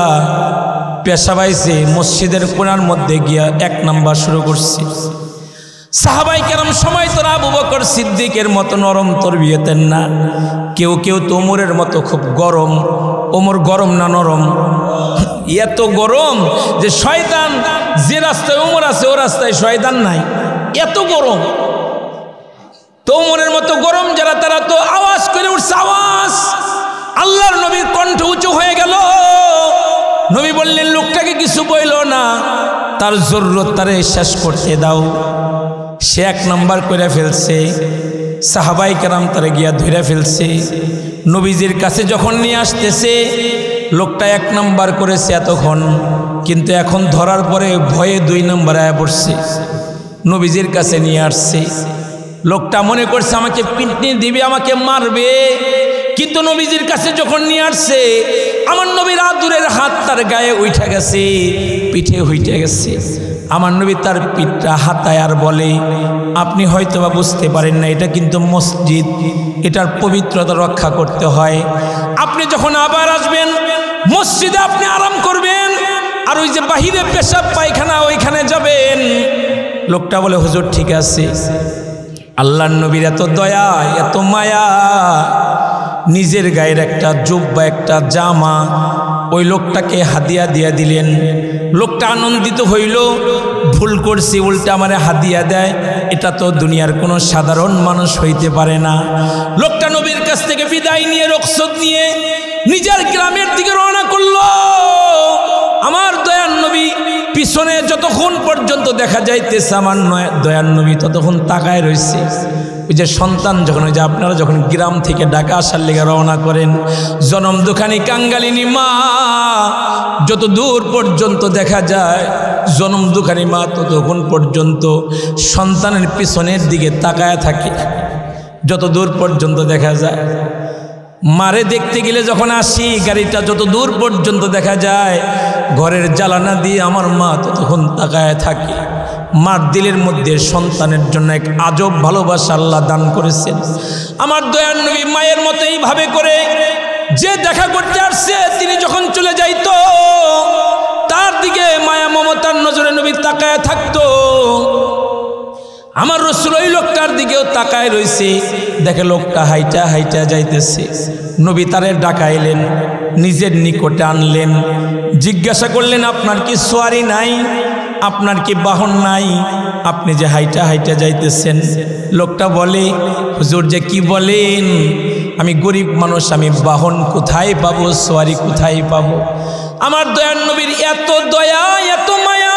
পেশাবাইছে, মসজিদের কোণার মধ্যে গিয়া 1 নাম্বার শুরু করছে। সাহাবায়ে কেরাম সময় তো আবু বকর সিদ্দিকের মতো নরম তরবিয়তের না, কেউ কেউ তো ওমরের মতো খুব গরম। ওমর গরম না নরম? এত গরম যে শয়তান যে রাস্তায় ওমর আছে ও রাস্তায় শয়তান নাই, এত গরম। তো ওমরের মতো গরম যারা, তারা তো আওয়াজ করে উঠছে, আওয়াজ। আল্লাহর নবীর কণ্ঠ উঁচু হয়ে গেল। নবী বললেন, লোকটাকে কিছু বইল না, তার জরুরত তারে শেষ করতে দাও। সে 1 নাম্বার করে ফেলছে। সাহাবায়ে কেরাম তারে গিয়া ধরে ফেলছে। নবীজির কাছে যখন নিয়ে আসতেছে, লোকটা 1 নাম্বার করেছে এতক্ষণ, কিন্তু এখন ধরার পরে ভয়ে 2 নাম্বার আয়া পড়ছে। নবীজির কাছে নিয়ে আসছে। লোকটা মনে করছে আমাকে পিটনি দিবে, আমাকে মারবে, কিন্তু নবীজির কাছে যখন নিয়ে আসছে, আমার নবীর আদুরের হাত তার গায়ে উঠে গেছে, পিঠে উঠে গেছে। আমার নবী তার পিঠটা হাতায় আর বলে, আপনি হয়তোবা বুঝতে পারেন না, এটা কিন্তু মসজিদ, এটার পবিত্রতা রক্ষা করতে হয়। আপনি যখন আবার আসবেন মসজিদে, আপনি আরাম করবেন। আর ওই যে বাহিরে পেশাব পায়খানা ওইখানে যাবেন। লোকটা বলে হুজুর ঠিক আছে। আল্লাহর নবীর এত দয়া এত মায়া, নিজের গায়ের একটা জুব্বা একটা জামা ওই লোকটাকে হাদিয়া দিয়া দিলেন। লোকটা আনন্দিত হইল, ভুল করছি উল্টা আমারে হাদিয়া দেয়, এটা তো দুনিয়ার কোনো সাধারণ মানুষ হইতে পারে না। লোকটা নবীর কাছ থেকে বিদায় নিয়ে রুখসত নিয়ে নিজের গ্রামের দিকে রওনা করলো। আমার দয়ার নবী পিছনে যতক্ষণ পর্যন্ত দেখা যাইতেছে আমার দয়ার নবী ততক্ষণ তাকায় রয়েছে। ওই যে সন্তান যখন, ওই যে আপনারা যখন গ্রাম থেকে ঢাকা আসার লেগে রওনা করেন, জনম দুখানি কাঙ্গালিনী মা যত দূর পর্যন্ত দেখা যায়, জনম দুখানি মা ততক্ষণ পর্যন্ত সন্তানের পিছনের দিকে তাকায় থাকে যত দূর পর্যন্ত দেখা যায়। মারে দেখতে গেলে যখন আসি গাড়িটা যত দূর পর্যন্ত দেখা যায়, ঘরের জ্বালানা দিয়ে আমার মা ততক্ষণ তাকায় থাকে। মার দিলের মধ্যে সন্তানের জন্য এক আজব ভালোবাসা আল্লাহ দান করেছেন। আমার দয়ার নবী মায়ের মতো এইভাবে করে যে দেখা করতে আসছে তিনি যখন চলে যাইতো তার দিকে মায়া মমতার নজরে নবী তাকায় থাকতো। আমার রাসূল ওই লোকটার দিকেও তাকায় রয়েছে। দেখে লোকটা হাইটা হাইটা যাইতেছে, নবী তারে ডাকাইলেন, নিজের নিকটে আনলেন, জিজ্ঞাসা করলেন আপনার কি সোয়ারি নাই, আপনার কি বাহন নাই, আপনি যে হাইটা হাইটা যাইতেছেন? লোকটা বলে হুজুর যে কি বলেন, আমি গরিব মানুষ, আমি বাহন কোথায় পাবো, সোয়ারি কোথায় পাবো? আমার দয়ার নবীর এত দয়া এত মায়া,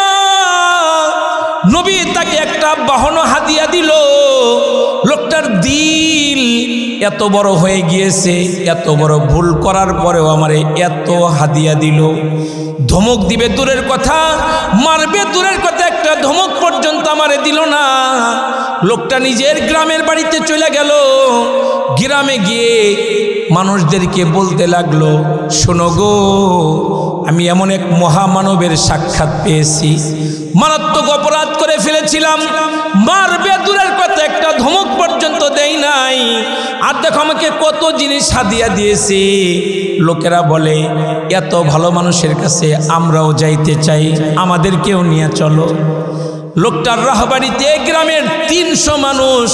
নবী তাকে একটা বাহন হাদিয়া দিল। লোকটার দিল এত বড় হয়ে গিয়েছে, এত বড় ভুল করার পরেও আমারে এত হাদিয়া দিল। ধমক দিবে দূরের কথা, মারবে দূরের কথা, একটা ধমক পর্যন্ত আমারে দিল না। লোকটা নিজের গ্রামের বাড়িতে চলে গেল। গ্রামে গিয়ে মানুষদেরকে বলতে লাগলো, শোনো গো, আমি এমন এক মহামানবের সাক্ষাৎ পেয়েছি, মারাত্মক অপরাধ করে ফেলেছিলাম, মারবে দূরের কথা একটা ধমক পর্যন্ত দেই নাই, আর দেখো আমাকে কত জিনিস হাদিয়া দিয়েছে। লোকেরা বলে এত ভালো মানুষের কাছে আমরাও যাইতে চাই, আমাদেরকেও নিয়ে চলো। লোকটার রাহবাড়িতে গ্রামের 300 মানুষ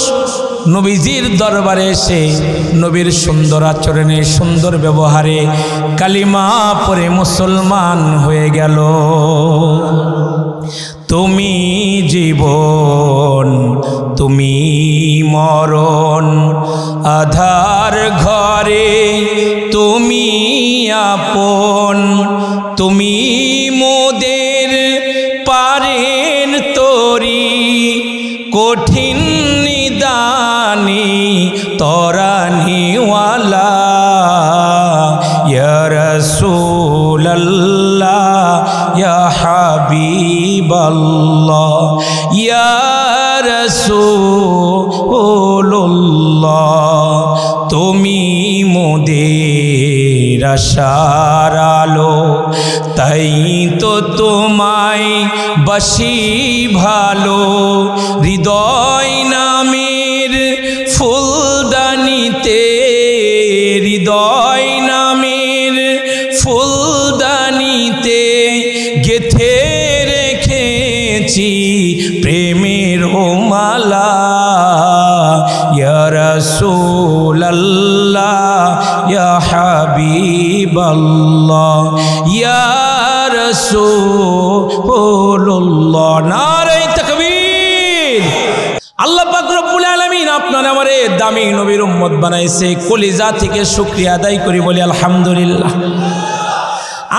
নবীজির দরবারে এসে নবীর সুন্দর আচরণে সুন্দর ব্যবহারে কালিমা পড়ে মুসলমান হয়ে গেল। তুমি জীবন তুমি মরণ, আধার ঘরে তুমি আপন, তুমি মোদের পারেন তরি, কঠিন নিদানি তরানিওয়ালা, ইয়া রাসূলাল্লাহ ইয়া হাবিবাল্লাহ ইয়া রাসূলুল্লাহ, তুমি মোদের আশার আলো, তাই তো তোমায় বাসি ভালো, হৃদয় নামের ফুলদানিতে, হৃদয় নামের ফুলদানিতে গেথে রেখেছি প্রেমের মালা, ইয়া রাসূলাল্লাহ ইয়া হাবিবাল্লাহ ইয়া রাসূলুল্লাহ। নারে তাকবীর। আল্লাহ পাক রব্বুল আলামিন আপনার আমারে দামি নবীর উম্মত বানাইছে, কলিজা থেকে শুকরিয়া আদায় করি বলি আলহামদুলিল্লাহ।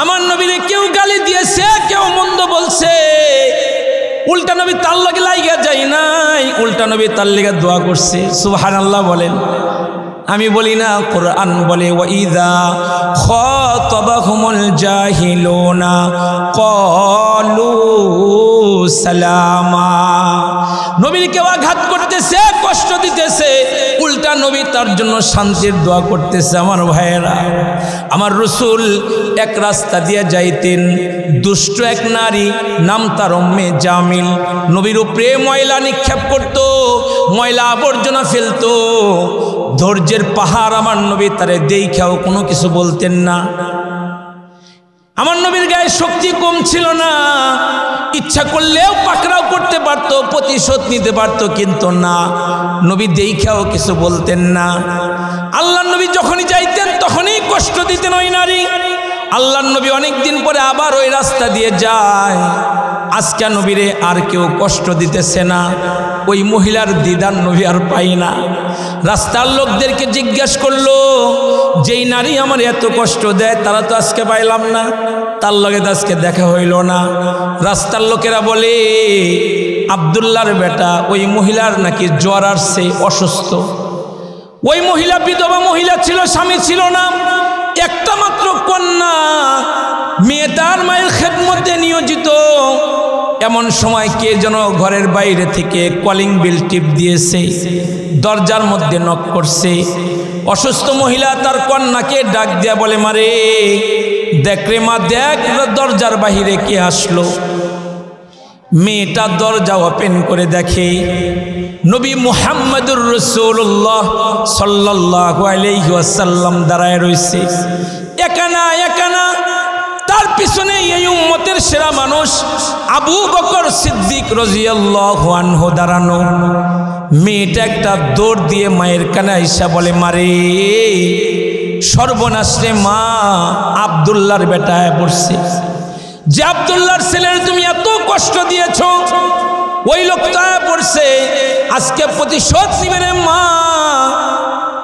আমার নবীরে কেউ গালি দিয়েছে, কেউ মন্দ বলছে, উল্টা নবী তার লাগে লাইগা যায় নাই, উল্টা নবী তার লেগে দোয়া করছে। সুবহানাল্লাহ বলেন। আমি বলি না, কোরআন বলে ওয়াইদা খাতাবাহুমুল জাহিলুনা ক্বালু সালামা। নবীর কেউ আঘাত করতেছে, কষ্ট দিতেছে, উল্টা নবী তার জন্য শান্তির দোয়া করতেছে। আমার ভাইয়েরা, আমার রাসূল এক রাস্তা দিয়ে যাইতেন, দুষ্ট এক নারী, নাম তার উম্মে জামিল, নবীর উপরে ময়লা নিক্ষেপ করত, ময়লা আবর্জনা ফেলত। ধৈর্যের পাহাড় আমার নবী, তারে দেখাও কোনো কিছু বলতেন না। আমার নবীর গায়ে শক্তি কম ছিল না, ইচ্ছা করলেও পাকড়াও করতে পারতো, প্রতিশোধ নিতে পারতো, কিন্তু না, নবী দেখাও কিছু বলতেন না। আল্লাহর নবী যখনই যাইতেন তখনই কষ্ট দিতেন ওই নারী। আল্লাহর নবী অনেকদিন পরে আবার ওই রাস্তা দিয়ে যায়। আজকে নবীরে আর কেউ কষ্ট দিতেছে না, ওই মহিলার দিদার নবী আর পাই না। রাস্তার লোকদেরকে জিজ্ঞেস করলো, যেই নারী আমার এত কষ্ট দেয় তারা তো আজকে পাইলাম না, তার লগে তো আজকে দেখা হইল না। রাস্তার লোকেরা বলে, আব্দুল্লাহর বেটা ওই মহিলার নাকি জ্বর আসছে, অসুস্থ। ওই মহিলা বিধবা মহিলা ছিল, স্বামী ছিল না, একটা মাত্র কন্যা, মেয়ে তার মায়ের খেদমতে নিয়োজিত। এমন সময় কে যেন ঘরের বাইরে থেকে কলিং বেল টিপ দিয়েছে, দরজার মধ্যে নক করছে। অসুস্থ মহিলা তার কন্যাকে ডাক দিয়া বলে, মারে দেখ রে মা, দেখ দরজার বাহিরে কে আসলো। মেয়েটা দরজা ওপেন করে দেখে নবী মুহাম্মদুর রাসূলুল্লাহ সাল্লাল্লাহু আলাইহি ওয়াসাল্লাম দাঁড়ায় রয়েছে, একানা একানা। তার পিছনে এই উম্মতের সেরা মানুষ আবু বকর সিদ্দিক রাদিয়াল্লাহু আনহু দাঁড়ানো। মেয়েটা একটা দৌড় দিয়ে মায়ের কানে আইসা বলে, মারে সর্বনাশ রে মা, আব্দুল্লাহর বেটায় পড়ছে। যে আব্দুল্লাহর ছেলের তুমি এত কষ্ট দিয়েছ, ওই লোকটা পড়ছে, আজকে প্রতিশোধ নিবে রে মা।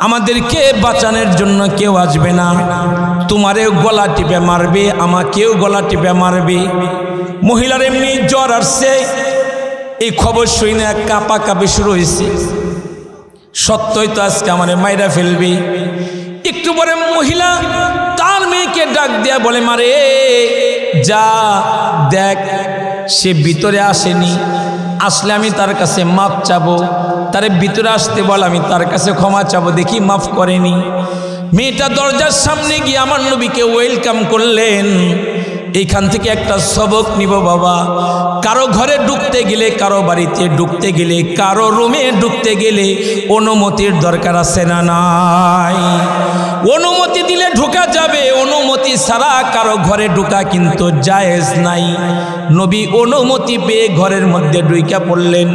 আমাদেরকে বাঁচানোর জন্য কেউ আসবে না, তোমারেও গলা টিপে মারবে, আমাকেও গলা টিপে মারবে। মহিলার এমনি জ্বর আসছে, এই খবর শুনে কাঁপা কাঁপি শুরু হয়েছে, সত্যই তো আজকে আমারে মাইরা ফেলবে। একটু পরে মহিলা তার মেয়েকে ডাক দিয়া বলে, মারে যা দেখ, সে ভিতরে আসেনি, আসলে আমি তার কাছে মাপ চাবো, তারে ভিতরে আসতে বল, আমি তার কাছে ক্ষমা চাবো, দেখি মাফ করেনি। মেয়েটা দরজার সামনে গিয়ে আমার নবীকে ওয়েলকাম করলেন। এইখান থেকে একটা সবক নিব বাবা, কারো ঘরে ঢুকতে গেলে, কারো বাড়িতে ঢুকতে গেলে, কারো রুমে ঢুকতে গেলে অনুমতির দরকার আছে না নাই? অনুমতি দিলে ঢোকা যাবে, অনুমতি ছাড়া কারো ঘরে ঢোকা কিন্তু জায়েজ নাই। নবী অনুমতি পেয়ে ঘরের মধ্যে ঢুইকা পড়লেন।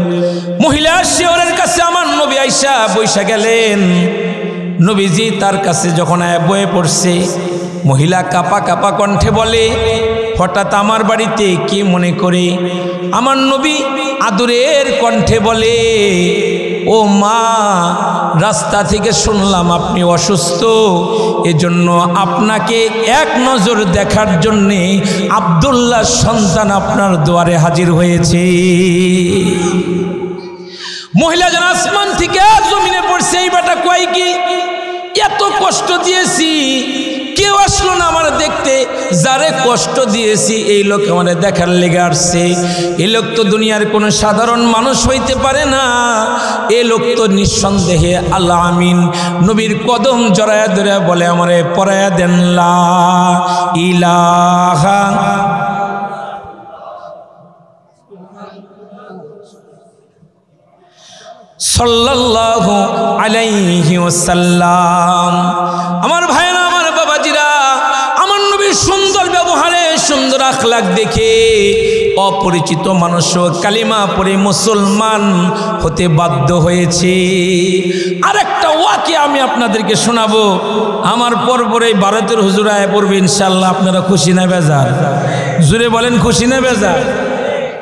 মহিলা শিওরের কাছে আমার নবী আইসা বইসা গেলেন। নবীজি তার কাছে যখন বয়ে পড়ছে, মহিলা কাপা কাপা কণ্ঠে বলে, হঠাৎ আমার বাড়িতে কি মনে করে? আমার নবী আদরের কণ্ঠে বলে, ও মা, রাস্তা থেকে শুনলাম আপনি অসুস্থ, এজন্য আপনাকে এক নজর দেখার জন্যে আব্দুল্লাহ সন্তান আপনার দুয়ারে হাজির হয়েছে। মহিলা যেন আসমান থেকে জমিনে পড়ছে, এই বেটা কয় কি, এত কষ্ট দিয়েছি, কেউ আসলো না আমার দেখতে, যারে কষ্ট দিয়েছি এই লোক আমার দেখার লেগে আসছে। এই লোক তো দুনিয়ার কোনো সাধারণ মানুষ হইতে পারে না, এ লোক তো নিঃসন্দেহে আল্লাহ আমিন। নবীর কদম জড়ায়া ধরে বলে, আমারে পড়ায়া দেন লা ইলাহা সাল্লাল্লাহু আলাইহি ওয়াসাল্লাম। আমার ভাইরা, আমার বাবাজিরা, আমার নবীর সুন্দর ব্যবহারে, সুন্দর আখলাক দেখে অপরিচিত মানুষও কালিমা পড়ে মুসলমান হতে বাধ্য হয়েছে। আরেকটা ওয়াকিয়া আমি আপনাদেরকে শোনাবো। আমার পরপরে ভারতের হুজুরায় পড়বে ইনশাআল্লাহ। আপনারা খুশি না বেজার? জুড়ে বলেন, খুশি না বেজার?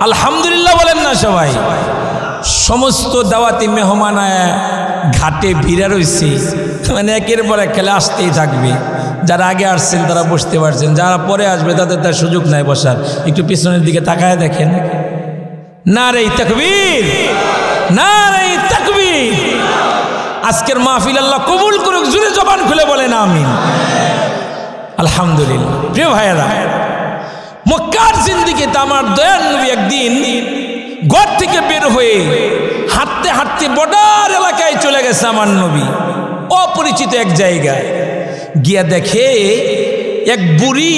আলহামদুলিল্লাহ বলেন না সবাই? সমস্ত দাওয়াতি মেহমান ঘাটে ভিড়ে রয়েছে, মানে একের পর এক খেলে আসতেই থাকবে। যারা আগে আসছেন তারা বসতে পারছেন, যারা পরে আসবে তাদের তার সুযোগ নাই বসার। একটু পিছনের দিকে তাকায় দেখেন। নারে তাকবীর, নারে তাকবীর। আজকের মাহফিল আল্লাহ কবুল করুক, জুড়ে জবান খুলে বলেন আমিন। আলহামদুলিল্লাহ। প্রিয় ভাইয়েরা, মক্কার জিন্দেগিতে আমার দয়াল নবী একদিন ঘর থেকে বের হয়ে হাঁটতে হাঁটতে বর্ডার এলাকায় চলে গেছে। আমার নবী অপরিচিত এক জায়গায় গিয়া দেখে এক বুড়ি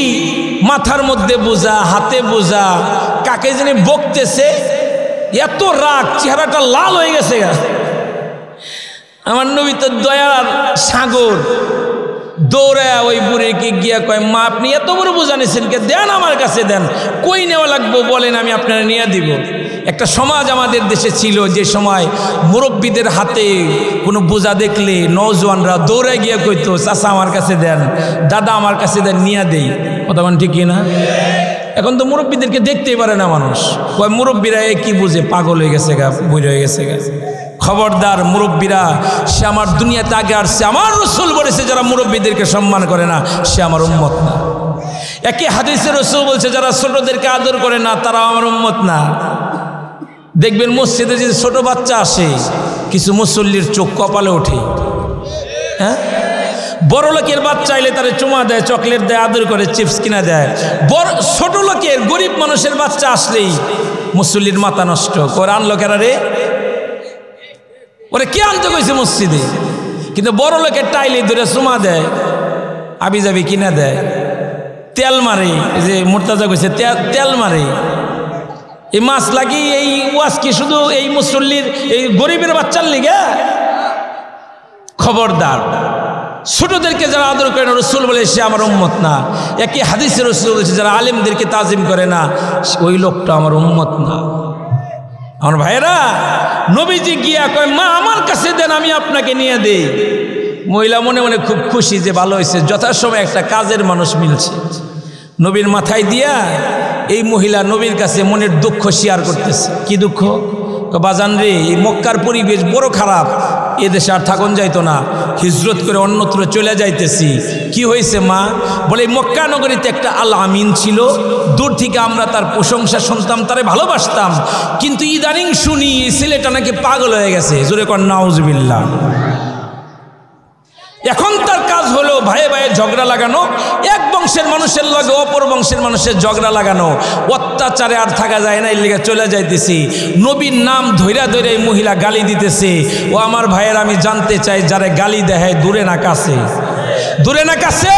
মাথার মধ্যে বোঝা, হাতে বোঝা, কাকে জানি বকতেছে। এত রাগ, চেহারাটা লাল হয়ে গেছে। আমার নবী তো দয়ার সাগর, দৌড়ায় ওই বুড়িকে গিয়া কয়, মা আপনি এত বড় বোঝা নিয়েছেন কে, দেন আমার কাছে দেন। কই নেওয়া লাগবো বলেন, আমি আপনারা নিয়ে দিব। একটা সমাজ আমাদের দেশে ছিল যে সময় মুরব্বীদের হাতে কোনো বোঝা দেখলে নওজোয়ানরা দৌড়ায় গিয়া কইতো, চাচা আমার কাছে দেন, দাদা আমার কাছে দেন, নিয়ে দেই। কথা বলেন ঠিক কিনা? এখন তো মুরব্বীদেরকে দেখতেই পারে না মানুষ, কয় মুরব্বীরা কি বুঝে, পাগল হয়ে গেছে গা, বুড়ি হয়ে গেছে গা। খবরদার মুরব্বীরা, সে আমার দুনিয়াতে আগে আসছে। আমার রাসূল বলেছে, যারা মুরব্বীদেরকে সম্মান করে না সে আমার উম্মত না। একই হাদিসে রাসূল বলছে, যারা ছোটদেরকে আদর করে না তারা আমার উম্মত না। দেখবেন মসজিদে যদি ছোট বাচ্চা আসে, কিছু মুসল্লির চোখ কপালে ওঠে। হ্যাঁ, বড় লোকের বাচ্চা আইলে তারা চুমা দেয়, চকলেট দেয়, আদর করে, চিপস কিনা দেয়। ছোট লোকের গরিব মানুষের বাচ্চা আসলেই মুসল্লির মাথা নষ্ট করে, আনলো কেন রে, ওরে কে আনতে কইছে মসজিদে? কিন্তু বড় লোকের টাইলে ধরে চুমা দেয়, আবি যাবি কিনা দেয়, তেল মারে। এই যে মুর্তাজা কইছে তেল মারে। এই মাছ লাগি এই ওয়াজ কি শুধু এই মুসল্লির, এই গরিবের বাচ্চার লিগে? খবরদার, ছোটদেরকে যারা আদর করে না, রাসূল বলে সে আমার উম্মত না। একই হাদিসে রাসূল বলেছে, যারা আলেমদেরকে তাজিম করে না ওই লোকটা আমার উম্মত না। আমার ভাইরা, নবীজি গিয়া কয়, মা আমার কাছে দেন, আমি আপনাকে নিয়ে দেই। মহিলা মনে মনে খুব খুশি যে ভালো হয়েছে, যথাসময়ে একটা কাজের মানুষ মিলছে। নবীর মাথায় দিয়া এই মহিলা নবীর কাছে মনের দুঃখ শেয়ার করতেছে। কি দুঃখ? বাজান রে, এই মক্কার পরিবেশ বড় খারাপ, এদেশে আর থাকুন যাইতো না, হিজরত করে অন্যত্র চলে যাইতেছি। কি হয়েছে মা? বলে মক্কা নগরীতে একটা আল আমিন ছিল, দূর থেকে আমরা তার প্রশংসা শুনতাম, তারে ভালোবাসতাম, কিন্তু ইদানিং শুনি এই ছেলেটা নাকি পাগল হয়ে গেছে। জোরে কর নাউজুবিল্লাহ। এখন তার কাজ হলো ভাইয়ে ভাইয়ে ঝগড়া লাগানো, এক বংশের মানুষের লগে অপর বংশের মানুষের ঝগড়া লাগানো। অত্যাচারে আর থাকা যায় না, এর লিগে চলে যাইতেছি। নবীর নাম ধৈরা ধৈরা এই মহিলা গালি দিতেছে। ও আমার ভাইয়ের, আমি জানতে চাই, যারা গালি দেয় দূরে না কাছে? দূরে না কাছে?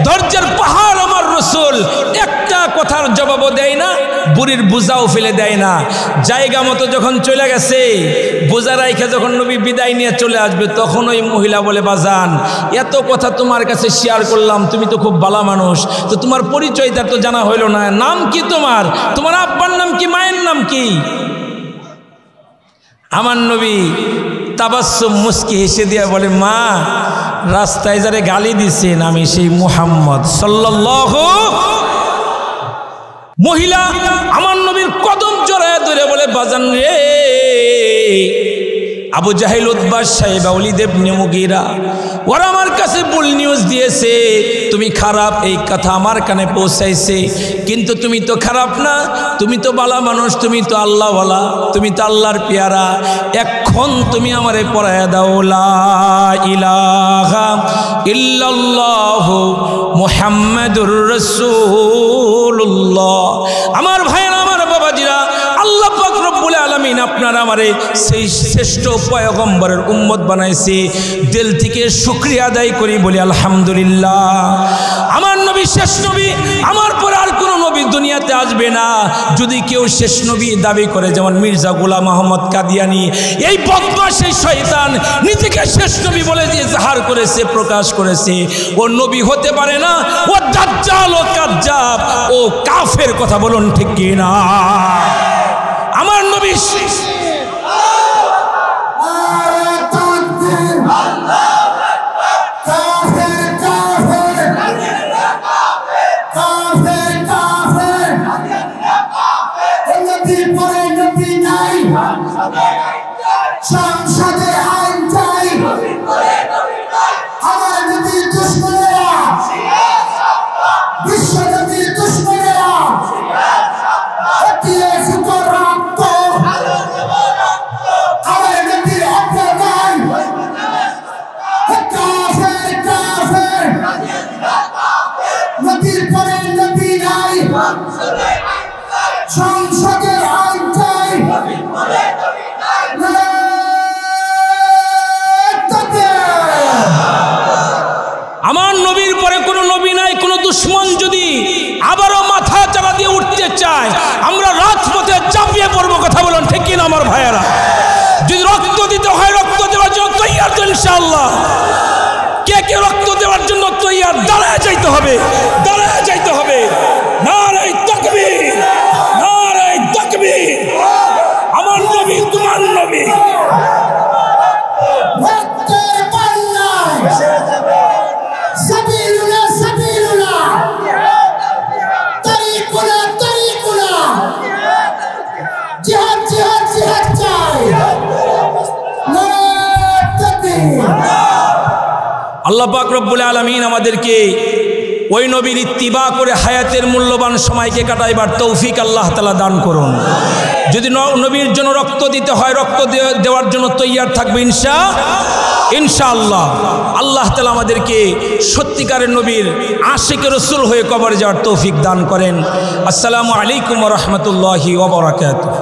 ধৈর্যের পাহাড় আমার রাসূল, একটা কথার জবাবও দেয় না, বুড়ির বোঝাও ফেলে দেয় না। জায়গা মতো যখন চলে গেছে, বোঝা রাইখা যখন নবী বিদায় নিয়ে চলে আসবে, তখন ওই মহিলা বলে, বাজান এত কথা তোমার কাছে শেয়ার করলাম, তুমি তো খুব ভালো মানুষ, তো তোমার পরিচয়টা তো জানা হইল না। নাম কি তোমার? তোমার আব্বার নাম কি, মায়ের নাম কি? আমার নবী তাবাসসুম মুস্কি হেসে দিয়া বলে, মা রাস্তায় যারে গালি দিছেন আমি সেই মুহাম্মদ সাল্লাল্লাহু। মহিলা আমার নবীর কদম জড়ায় ধরে বলে, বাজান রে, আবু জাহেল, উতবা, সাইবা, ওয়ালিদ ইবনে মুগীরা ওরা আমার কাছে ভুল নিউজ দিয়েছে, তুমি খারাপ, এই কথা আমার কানে পৌঁছাইছে। কিন্তু তুমি তো খারাপ না, তুমি তো ভালো মানুষ, তুমি তো আল্লাহওয়ালা, তুমি তো আল্লাহর পেয়ারা। এখন তুমি আমারে পড়ায়া দাও, লা ইলাহা ইল্লাল্লাহু মুহাম্মাদুর রাসূলুল্লাহ। আমার ভাইয়েরা, আমার বাবাজিরা, আল্লাহ পাক রব্বুল আলামিন আপনার আমারে সেই শ্রেষ্ঠ পয়গম্বরের উম্মত বানাইছে। দিল থেকে শুকরিয়া আদায় করি, বলি আলহামদুলিল্লাহ। আমার নবী শেষ নবী, আমার পরে আর কোনো নবী দুনিয়াতে আসবে না। যদি কেউ শেষ নবী দাবি করে, যেমন মির্জা গোলাম আহমদ কাদিয়ানি, এই বদমাশ, এই শয়তান নিজেকে শেষ নবী বলে দিয়ে জাহার করেছে, প্রকাশ করেছে, ও নবী হতে পারে না, ও দাজ্জাল, ও কাজ্জাব, ও কাফের। কথা বলুন ঠিক কি না? আমার নবী আমার নবীর পরে কোনো নবী নাই। কোনো দুশ্মন যদি আবারও মাথা চারা দিয়ে উঠতে চায়, আমরা রাজপথে চাপিয়ে পড়বো। কথা বলুন ঠিক কিনা আমার ভাইয়েরা? যদি রক্ত দিতে হয়, রক্ত দেওয়ার জন্য তৈয়ার তো ইনশাআল্লাহ। কে কে রক্ত দেওয়ার আর দাঁড়ায় যাইতে হবে, দাঁড়ায় যাইতে হবে। নারে তাকবীর, নারে তাকবীর। আমার নবী তোমার নবী। আল্লাহ পাক রব্বুল আলামিন আমাদেরকে ওই নবীর ইত্তিবা করে হায়াতের মূল্যবান সময়কে কাটাইবার তৌফিক আল্লাহ তাআলা দান করুন। যদি নবীর জন্য রক্ত দিতে হয় রক্ত দেওয়ার জন্য তৈয়ার থাকবে ইনশাআল্লাহ। আল্লাহ তাআলা আমাদেরকে সত্যিকারের নবীর আশিক রাসূল হয়ে কবরে যাওয়ার তৌফিক দান করেন। আসসালামু আলাইকুম ওয়া রাহমাতুল্লাহি ওয়া বারাকাতুহু।